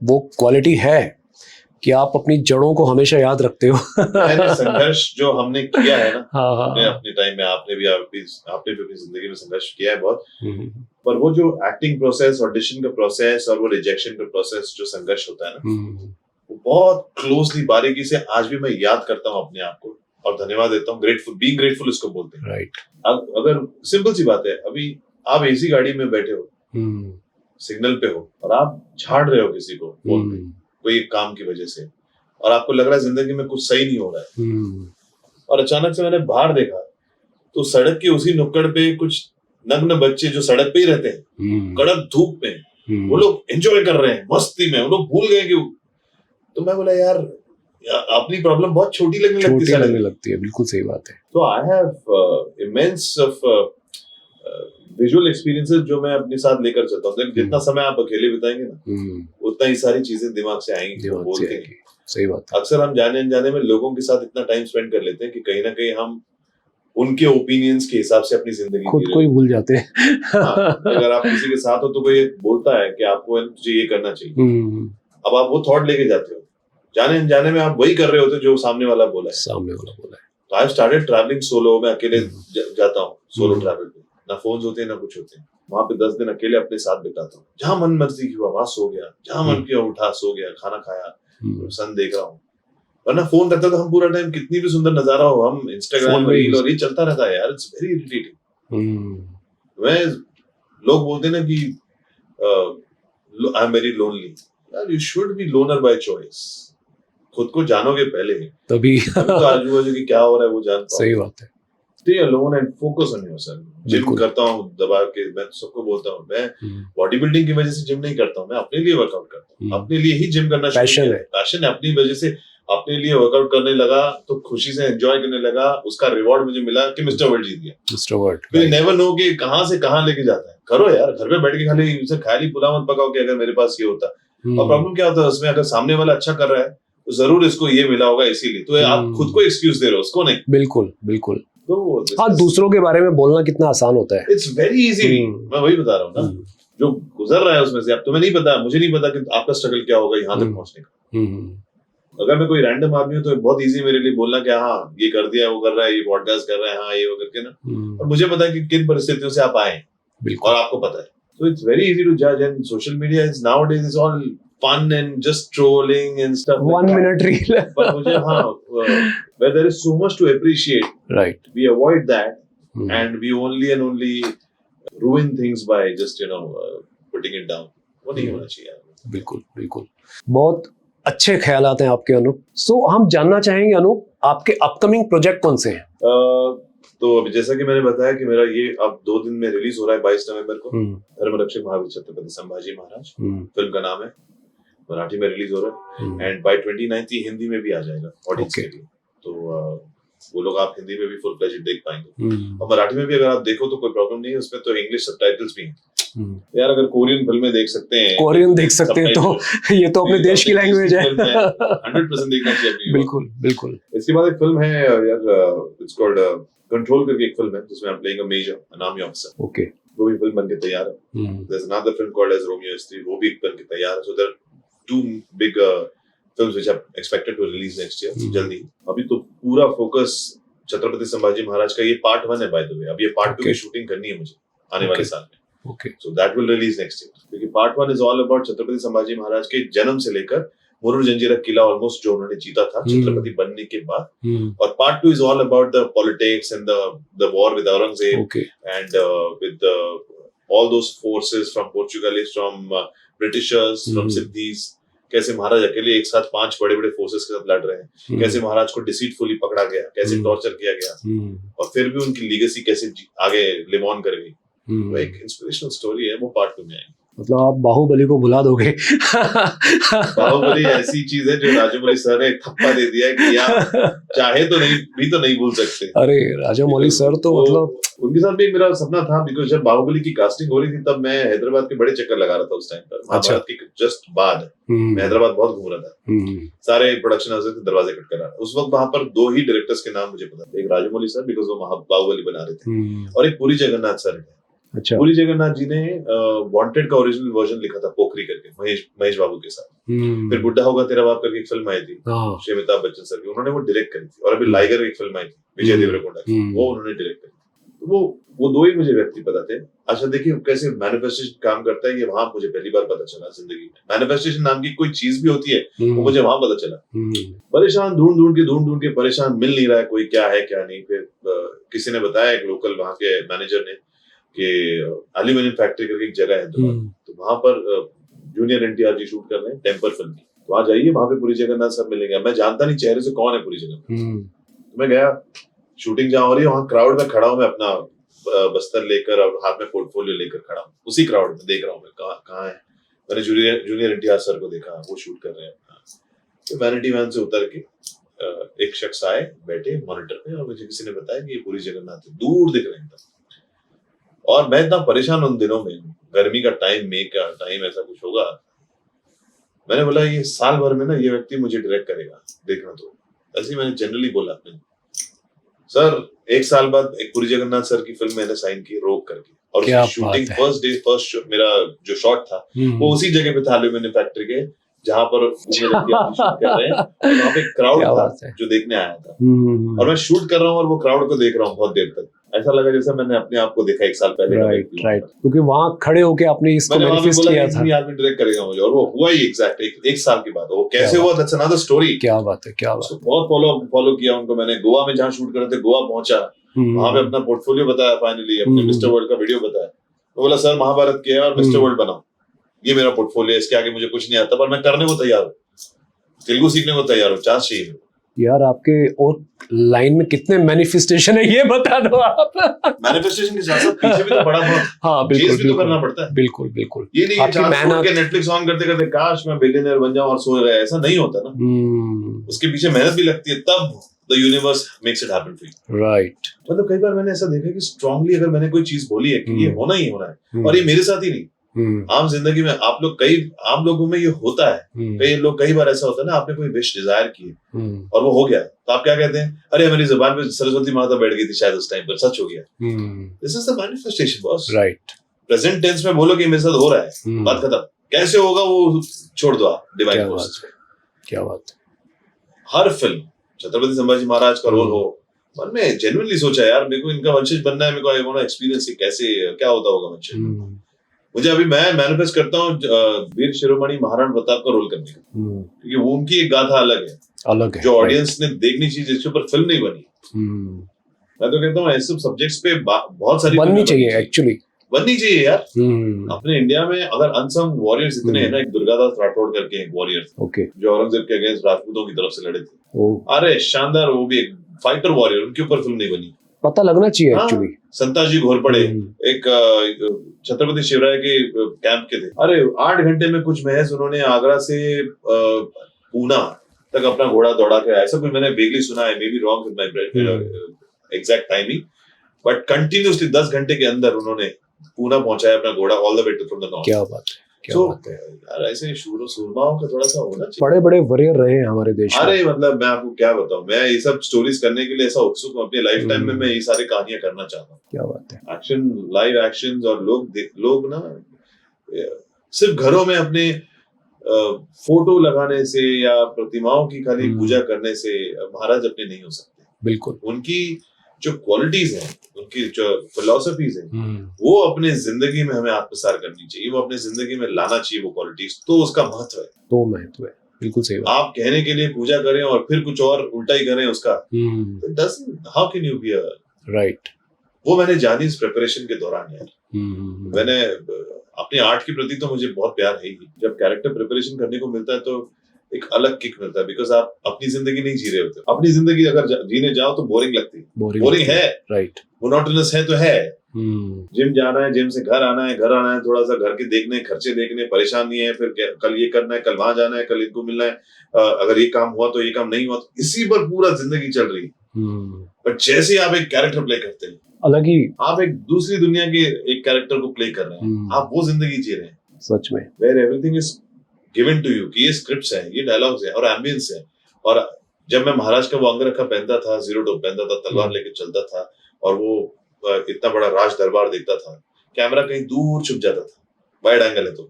वो क्वालिटी है कि आप अपनी जड़ों को हमेशा याद रखते हो। संघर्ष जो हमने किया है ना, हाँ। अपने टाइम में, आपने भी अपनी जिंदगी में संघर्ष किया है बहुत, पर वो जो एक्टिंग प्रोसेस, ऑडिशन का प्रोसेस और वो रिजेक्शन का प्रोसेस, जो संघर्ष होता है ना, वो बहुत क्लोजली बारीकी से आज भी मैं याद करता हूँ अपने आप को, और धन्यवाद देता हूँ। बीइंग ग्रेटफुल इसको बोलते हैं, राइट। अगर सिंपल सी बात है, अभी आप एसी गाड़ी में बैठे हो, सिग्नल पे हो, और आप झाड़ रहे हो किसी को फोन पे कोई काम की वजह से, और आपको लग रहा है जिंदगी में कुछ सही नहीं हो रहा है, और अचानक से मैंने बाहर देखा तो सड़क की उसी नुक्कड़ पे कुछ नग्न बच्चे जो सड़क पे ही रहते हैं, कड़क धूप में, वो लोग एंजॉय कर रहे हैं, मस्ती में, वो लोग भूल गए कि, तो मैं बोला यार अपनी प्रॉब्लम बहुत छोटी लगने लगती है। बिल्कुल सही बात है। तो I have immense of visual experiences जो मैं अपने साथ लेकर चलता हूँ। जितना समय आप अकेले बिताएंगे ना, उतना ही सारी चीजें दिमाग से आएंगी, बोलते हैं। सही बात। अक्सर हम जाने अनजाने में लोगों के साथ इतना टाइम स्पेंड कर लेते हैं कि कहीं ना कहीं हम उनके ओपिनियंस के हिसाब से अपनी जिंदगी खुद को ही भूल जाते हैं। अगर आप किसी के साथ हो तो कोई बोलता है कि आपको तुझे ये करना चाहिए, अब आप वो थॉट लेके जाते हो, जाने अनजाने में आप वही कर रहे होते जो सामने वाला बोला है। तो आई स्टार्टेड ट्रैवलिंग सोलो। मैं अकेले जाता हूँ सोलो ट्रैवल पे, ना फोन होते हैं ना कुछ होते हैं। वहां पे 10 दिन अकेले अपने साथ बिताता हूँ। जहां मन मर्जी की हुआ वहां सो गया, जहां मन किया उठा सो गया, खाना खाया, सन देख रहा हूँ। वरना फोन रहता तो हम पूरा टाइम, कितनी भी सुंदर नजारा हो, हम इंस्टाग्राम रील और ये चलता रहता है यार। It's very irritating. लोग बोलते ना कि आई एम वेरी लोनली, यार you should be loner by choice. खुद को जानोगे पहले तभी तो आजू बाजू की क्या हो रहा है वो जान पाओ। सही बात है। Stay alone and focus on yourself. Gym करता हूँ दबा के, मैं सबको बोलता हूँ, मैं बॉडी बिल्डिंग की वजह से जिम नहीं करता हूँ, मैं अपने लिए वर्कआउट करता हूँ, अपने लिए ही जिम करना पैशन है। अपनी वजह से अपने लिए वर्कआउट करने लगा, तो खुशी से एंजॉय करने लगा। उसका रिवॉर्ड मुझे मिला कि मिस्टर वर्ल्ड जीत गया। Mister world you never know कि कहाँ से कहाँ लेके जाता है। करो यार, घर पे बैठ के खाली उसे खाली पुलाव मत पकाओ कि अगर मेरे पास ये होता। और प्रॉब्लम क्या होता है उसमें, अगर सामने वाला अच्छा कर रहा है तो जरूर इसको ये मिला होगा इसीलिए, तो आप खुद को एक्सक्यूज दे रहे हो, उसको नहीं। बिल्कुल बिल्कुल। तो हाँ, दूसरों के बारे में बोलना कितना आसान होता है। It's very easy. मैं वही बता रहा हूँ ना, जो गुजर रहा है उसमें से, अब तुम्हें नहीं पता, मुझे नहीं पता कि आपका स्ट्रगल क्या होगा यहाँ तक पहुंचने का। अगर मैं कोई रैंडम आदमी हूँ तो बहुत इजी मेरे लिए बोलना कि हाँ ये कर दिया, वो कर रहा है, ये पॉडकास्ट कर रहा है, हाँ ये वो करके ना, और मुझे पता है कि किन परिस्थितियों से आप आए और आपको पता है। So it's very easy to judge, and social media is nowadays is all fun and just trolling and stuff. 1 minute reel. But मुझे where there is so much to appreciate, right, we avoid that, and we only ruin things by just putting it down. वो नहीं होना चाहिए। बिल्कुल बिल्कुल, बहुत अच्छे ख्यालात हैं आपके अनूप। सो हम जानना चाहेंगे अनूप, आपके अपकमिंग प्रोजेक्ट कौन से हैं? तो अभी जैसा कि मैंने बताया कि मेरा ये अब 2 दिन में रिलीज हो रहा है 22 नवंबर को, धर्मरक्षक महावीर छत्रपति संभाजी महाराज फिल्म का नाम है। मराठी में रिलीज हो रहा है एंड बाय 29 हिंदी में भी आ जाएगा ऑडियंस के लिए। तो वो लोग आप हिंदी में भी फुल फ्लेज्ड देख पाएंगे, और मराठी में भी अगर आप देखो तो कोई प्रॉब्लम नहीं है, उसमें तो इंग्लिश सबटाइटल्स भी हैं। यार अगर कोरियन फिल्में देख सकते हैं, कोरियन देख सकते हैं तो ये तो अपने देश की लैंग्वेज है। 100% देखना चाहिए। बिल्कुल बिल्कुल। इसके बाद एक फिल्म है यार, इट्स कॉल्ड कंट्रोल करके एक फिल्म है जिसमें I am playing a major, an army officer। Okay, वो भी फिल्म बनके तैयार है। There's another film called as Romeo is 3, वो भी बनके तैयार है। So there are 2 big films which are expected to release next year, जल्दी। अभी तो पूरा फोकस छत्रपति संभाजी महाराज का, ये पार्ट 1 है बाय द वे। अब ये पार्ट 2 की शूटिंग करनी है मुझे आने वाले साल में। Okay, so that will release next year, क्योंकि part 1 is all about Chhatrapati Sambhaji Maharaj के जन्म से लेकर मुरुड जंजीरा किला ऑलमोस्ट जो उन्होंने जीता था छत्रपति बनने के बाद, और part 2 is all about the politics and the war with Aurangzeb and with all those forces from Portuguese, from Britishers, from Siddis. कैसे महाराज अकेले एक साथ 5 बड़े-बड़े फोर्सेस के साथ लड़ रहे हैं, कैसे महाराज को डिसीटफुली पकड़ा गया, कैसे टॉर्चर किया गया, और फिर भी उनकी लीगेसी कैसे आगे लिव ऑन कर गई। वो एक इंस्पिरेशनल स्टोरी है, वो पार्ट 2 में है। मतलब आप बाहुबली को भुला दोगे। बाहुबली ऐसी चीज है जो राजामौली सर ने थप्पा दे दिया है कि यार चाहे तो नहीं भूल सकते। अरे राजामौली सर तो मतलब उनके साथ भी मेरा सपना था, बिकॉज जब बाहुबली की कास्टिंग हो रही थी तब मैं हैदराबाद के बड़े चक्कर लगा रहा था उस टाइम पर। महाभारत की जस्ट बाद मैं हैदराबाद बहुत घूम रहा था, सारे प्रोडक्शन हाउसेस के दरवाजे खटखटा रहा था। उस वक्त वहां पर 2 ही डायरेक्टर्स के नाम मुझे पता थे, एक राजामौली सर बिकॉज वो बाहुबली बना रहे थे, और एक पुरी जगन्नाथ सर है। अच्छा, पुरी जगन्नाथ जी ने वांटेड का ओरिजिनल वर्जन लिखा था पोखरी करके महेश बाबू के साथ। फिर बुड्ढा होगा तेरा बाप करके एक फिल्म आई थी श्री अमिताभ बच्चन सर की, उन्होंने वो डायरेक्ट करी थी। और अभी लाइगर एक फिल्म आई थी विजय देवरकोंडा की, वो उन्होंने डायरेक्ट करी थी। वो 2 ही मुझे व्यक्ति पता थे। अच्छा देखिए कैसे मैनिफेस्टेशन काम करता है, ये वहां मुझे पहली बार पता चला जिंदगी में। मैनिफेस्टेशन नाम की कोई चीज भी होती है, वो मुझे वहां पता चला। परेशान ढूंढ के परेशान, मिल नहीं रहा है कोई, क्या है क्या नहीं। फिर किसी ने बताया, एक लोकल वहां के मैनेजर ने, कि एल्यूमिनियम फैक्ट्री करके एक जगह है तो वहां पर जूनियर एनटीआर जी शूट कर रहे हैं टेम्पर फिल्म की, तो वहां जाइए, वहां पे पुरी जगन्नाथ सर मिलेंगे। मैं जानता नहीं चेहरे से कौन है पुरी जगन्नाथ। तो मैं गया, शूटिंग जहां हो रही है वहां क्राउड में खड़ा हूं मैं, अपना बस्तर लेकर और हाथ में पोर्टफोलियो लेकर खड़ा हूं, उसी क्राउड में देख रहा हूं मैं कहाँ है। मैंने जूनियर एनटीआर सर को देखा, वो शूट कर रहे हैं। तो वैनिटी वैन से उतर के एक शख्स आए, बैठे मॉनिटर पे, और मुझे किसी ने बताया कि ये पुरी जगन्नाथ है, दूर दिख रहे हैं। और मैं इतना परेशान उन दिनों में, गर्मी का टाइम, मई का टाइम, ऐसा कुछ होगा। मैंने बोला ये साल भर में ना ये व्यक्ति मुझे डायरेक्ट करेगा, देखना। तो ऐसे ही मैंने जनरली बोला अपने सर, 1 साल बाद एक पुरी जगन्नाथ सर की फिल्म मैंने साइन की रोक करके, और उसकी शूटिंग फर्स्ट मेरा जो शॉट था वो उसी जगह पे था, एल्यूमिनियम फैक्ट्री के, जहां पर शूट कर रहे हैं। वहां पे क्राउड था जो देखने आया था, और मैं शूट कर रहा हूँ और वो क्राउड को देख रहा हूँ बहुत देर तक। ऐसा लगा जैसे मैंने अपने आप को देखा 1 साल पहले। राइट, क्योंकि वहां खड़े होके आपने इसको मैनिफेस्ट किया था। आदमी डायरेक्ट करेगा मुझे, और वो हुआ ही एग्जैक्ट 1 साल के बाद। वो कैसे हुआ, दैट्स अनदर स्टोरी। क्या बात है, क्या बात है। बहुत फॉलो किया उनको मैंने। गोवा में जहाँ शूट कर रहे थे, गोवा पहुंचा, वहां पे अपना पोर्टफोलियो बताया, फाइनली अपने मिस्टर वर्ल्ड का वीडियो बताया। तो बोला सर महाभारत किया है और मिस्टर वर्ल्ड बनाओ, ये मेरा पोर्टफोलियो है, इसके आगे मुझे कुछ नहीं आता, पर मैं करने को तैयार हूँ, तेलुगु सीखने को तैयार हूँ, चांस चाहिए। यार आपके और लाइन में कितने मैनिफेस्टेशन है ये बता दो आप। मैनिफेस्टेशन के साथ पीछे भी तो बड़ा बहुत हाँ बिल्कुल भी तो करना पड़ता है। बिल्कुल बिल्कुल, ये नहीं कि मेहनत के नेटफ्लिक्स ऑन करते करते काश मैं बिलियनर बन जाऊं और सो जाए, ऐसा नहीं होता ना। उसके पीछे मेहनत भी लगती है, तब the universe makes it happen for you. Right, मतलब कई बार मैंने ऐसा देखा कि स्ट्रांगली अगर मैंने कोई चीज बोली है कि ये होना ही होना है, और ये मेरे साथ ही नहीं, आम जिंदगी में आप लोग आम लोगों में ये होता है, कई बार ऐसा होता है ना, आपने कोई विश डिजायर की और वो हो गया, तो आप क्या कहते हैं, अरे मेरी जुबान पे सरस्वती माता बैठ गई थी शायद उस टाइम पर, सच हो गया। This is the manifestation boss. Right. Present tense में बोलो कि मेरे साथ हो रहा है, बात खत्म। कैसे होगा वो छोड़ दो आप, डिवाइन फोर्स। क्या बात। हर फिल्म छत्रपति संभाजी महाराज का रोल हो, मन में जेन्युइनली सोचा यार मेरे को इनका वंशज बनना है, मेरे को आई वांट टू एक्सपीरियंस कैसे क्या होता होगा वंशज। मुझे अभी मैं मैनिफेस्ट करता हूँ वीर शिरोमणि महाराणा प्रताप का रोल करने का, क्योंकि वो उनकी एक गाथा अलग है जो ऑडियंस ने देखनी चाहिए, जिसके ऊपर फिल्म नहीं बनी। मैं तो कहता हूँ ऐसे सब्जेक्ट्स पे बहुत सारी बननी चाहिए, एक्चुअली बननी चाहिए यार। अपने इंडिया में अगर अनसंग वॉरियर्स इतने हैं ना, एक दुर्गादास राठौड़ करके एक वॉरियर जो औरंगजेब के अगेंस्ट राजपूतों की तरफ से लड़े थे, अरे शानदार, वो भी एक फाइटर वॉरियर, उनके ऊपर फिल्म नहीं बनी। पता लगना चाहिए एक्चुअली। संताजी घोरपड़े एक छत्रपति शिवराय के कैंप के थे, अरे 8 घंटे में कुछ महज उन्होंने आगरा से पूना तक अपना घोड़ा दौड़ा के, ऐसा कुछ मैंने वेगली सुना है, may be wrong with my exact timing, but continuously 10 घंटे के अंदर उन्होंने पूना पहुंचाया अपना घोड़ा all the way to from the north. क्या बात है, क्या बात है यार, ऐसे शूरों सूरमाओं का थोड़ा सा होना चाहिए। बड़े बड़े वॉरियर रहे हैं हमारे देश में। अरे मतलब मैं आपको क्या बताऊं, मैं ये सब स्टोरीज करने के लिए ऐसा उत्सुक हूं, अपनी लाइफ टाइम में मैं ये सारी कहानियां करना चाहता हूं। क्या बात है। एक्शन, लाइव एक्शंस, और लोग ना सिर्फ घरों में अपने फोटो लगाने से या प्रतिमाओं की खाली पूजा करने से महाराज अपने नहीं हो सकते। बिल्कुल। उनकी जो क्वालिटीज हैं, उनकी जो फिलोसफीज हैं, वो अपने जिंदगी में हमें आत्मसात करनी चाहिए, वो अपने जिंदगी में लाना चाहिए वो क्वालिटीज, तो उसका महत्व है। तो महत्व है, बिल्कुल सही बात। आप कहने के लिए पूजा करें और फिर कुछ और उल्टा ही करें उसका, how can you be right. वो मैंने जानी इस प्रिपरेशन के दौरान यार। मैंने अपने आर्ट के प्रति तो मुझे बहुत प्यार है ही, जब कैरेक्टर प्रिपरेशन करने को मिलता है तो एक अलग किक मिलता है, बिकॉज आप अपनी जिंदगी नहीं जी रहे होते। अपनी जिंदगी अगर जीने जाओ तो बोरिंग लगती है, बोरिंग है, राइट, मोनोटोनस है तो है। जिम जाना है, जिम से घर आना है, थोड़ा सा घर के देखने, खर्चे देखने, परेशान नहीं है, फिर कल ये करना है, कल वहां जाना है, कल इनको मिलना है, अगर ये काम हुआ तो ये काम नहीं हुआ, तो इसी पर पूरा जिंदगी चल रही है। पर जैसे आप एक कैरेक्टर प्ले करते हैं, अलग ही, आप एक दूसरी दुनिया के एक कैरेक्टर को प्ले कर रहे हैं, आप वो जिंदगी जी रहे हैं सच में, where everything is given to you, कि ये स्क्रिप्ट्स हैं, ये डायलॉग्स हैं और एम्बियंस है। और जब मैं महाराज का वो अंगरखा पहनता था, जीरो टॉप पहनता था, तलवार लेके चलता था और वो इतना बड़ा राज दरबार देखता था, कैमरा कहीं दूर छुप जाता था, वाइड एंगल है तो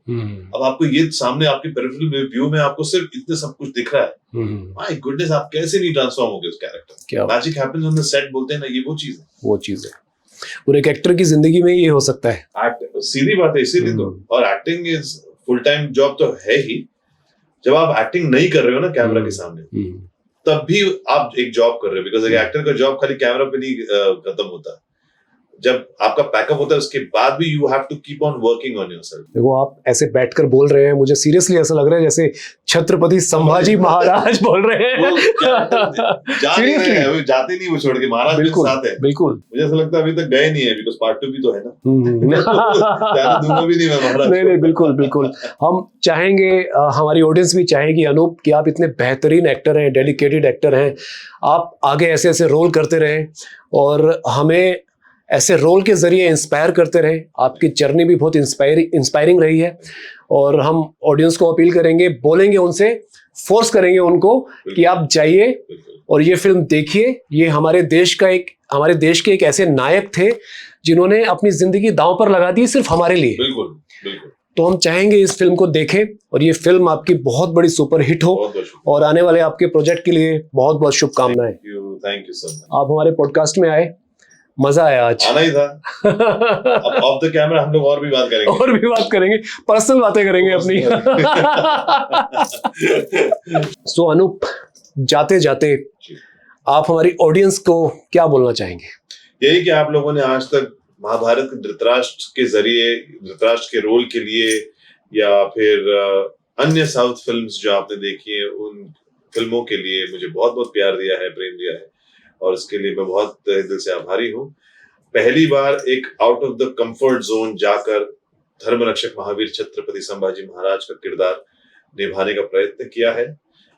अब आपको ये सामने आपके पेरिफेरल व्यू में आपको सिर्फ इतने सब कुछ दिख रहा है। माय गुडनेस, आप कैसे नहीं ट्रांसफॉर्म होगे उस character. Magic happens on the set बोलते हैं ना, ये वो चीज है। और एक एक्टर की जिंदगी में ये हो सकता है, सीधी बात है, इसीलिए तो। और acting is full time job तो है ही। जब आप एक्टिंग नहीं कर रहे हो ना कैमरा के सामने, तब भी आप एक जॉब कर रहे हो, बिकॉज एक एक्टर का जॉब खाली कैमरा पे नहीं खत्म होता। जब आपका पैकअप होता है उसके बाद भी you have to keep on working on yourself. देखो आप ऐसे बैठकर बोल रहे हैं, मुझे सीरियसली ऐसा लग रहा है जैसे छत्रपति संभाजी महाराज बोल रहे हैं। सीरियसली जाते नहीं वो छोड़ के, महाराज के साथ है। बिल्कुल, मुझे ऐसा लगता है अभी तक गए नहीं है, बिकॉज पार्ट 2 भी तो है ना। दूंगा भी नहीं मैं महाराज। नहीं, बिल्कुल हम चाहेंगे, हमारी ऑडियंस भी चाहेगी अनूप कि आप इतने बेहतरीन एक्टर हैं, डेडिकेटेड एक्टर हैं, आप आगे ऐसे ऐसे रोल करते रहें और हमें ऐसे रोल के जरिए इंस्पायर करते रहे। आपकी जर्नी भी बहुत इंस्पायरिंग रही है और हम ऑडियंस को अपील करेंगे, बोलेंगे उनसे, फोर्स करेंगे उनको कि आप जाइए और ये फिल्म देखिए। ये हमारे देश के एक ऐसे नायक थे जिन्होंने अपनी जिंदगी दांव पर लगा दी सिर्फ हमारे लिए। बिल्कुल। तो हम चाहेंगे इस फिल्म को देखें और ये फिल्म आपकी बहुत बड़ी सुपर हिट हो और आने वाले आपके प्रोजेक्ट के लिए बहुत बहुत शुभकामनाएं। थैंक यू सर, आप हमारे पॉडकास्ट में आए, मजा आया, आज आना ही था। अब ऑफ द कैमरा हम लोग और भी बात करेंगे, पर्सनल बातें करेंगे अपनी। सो अनूप, जाते जाते आप हमारी ऑडियंस को क्या बोलना चाहेंगे? यही कि आप लोगों ने आज तक महाभारत के धृतराष्ट्र के जरिए, धृतराष्ट्र के रोल के लिए या फिर अन्य साउथ फिल्म्स जो आपने देखी है, उन फिल्मों के लिए मुझे बहुत बहुत प्यार दिया है, प्रेम दिया है और इसके लिए मैं बहुत दिल से आभारी हूँ। पहली बार एक out of the comfort zone जाकर धर्मरक्षक महावीर छत्रपति संभाजी महाराज का किरदार निभाने का प्रयत्न किया है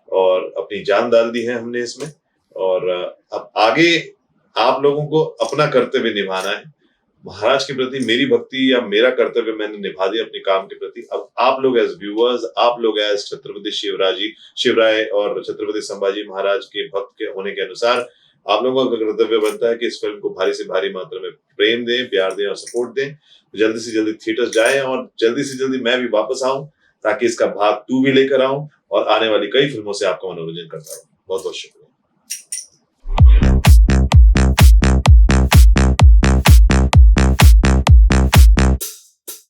और अपनी जान डाल दी है हमने इसमें। और अब आगे आप लोगों को अपना कर्तव्य निभाना है, महाराज के प्रति मेरी भक्ति या मेरा कर्तव्य मैंने निभा दिया अपने काम के प्रति। अब आप लोग एज व्यूअर्स, आप लोग एज छत्रपति शिवराय और छत्रपति संभाजी महाराज के भक्त के होने के अनुसार आप लोगों का कर्तव्य बनता है कि इस फिल्म को भारी से भारी मात्रा में प्रेम दें, प्यार दें और सपोर्ट दें। जल्दी से जल्दी थिएटर्स जाएं और जल्दी से जल्दी मैं भी वापस आऊं ताकि इसका भाग 2 भी लेकर आऊं और आने वाली कई फिल्मों से आपका मनोरंजन करता रहूं। बहुत बहुत शुक्रिया।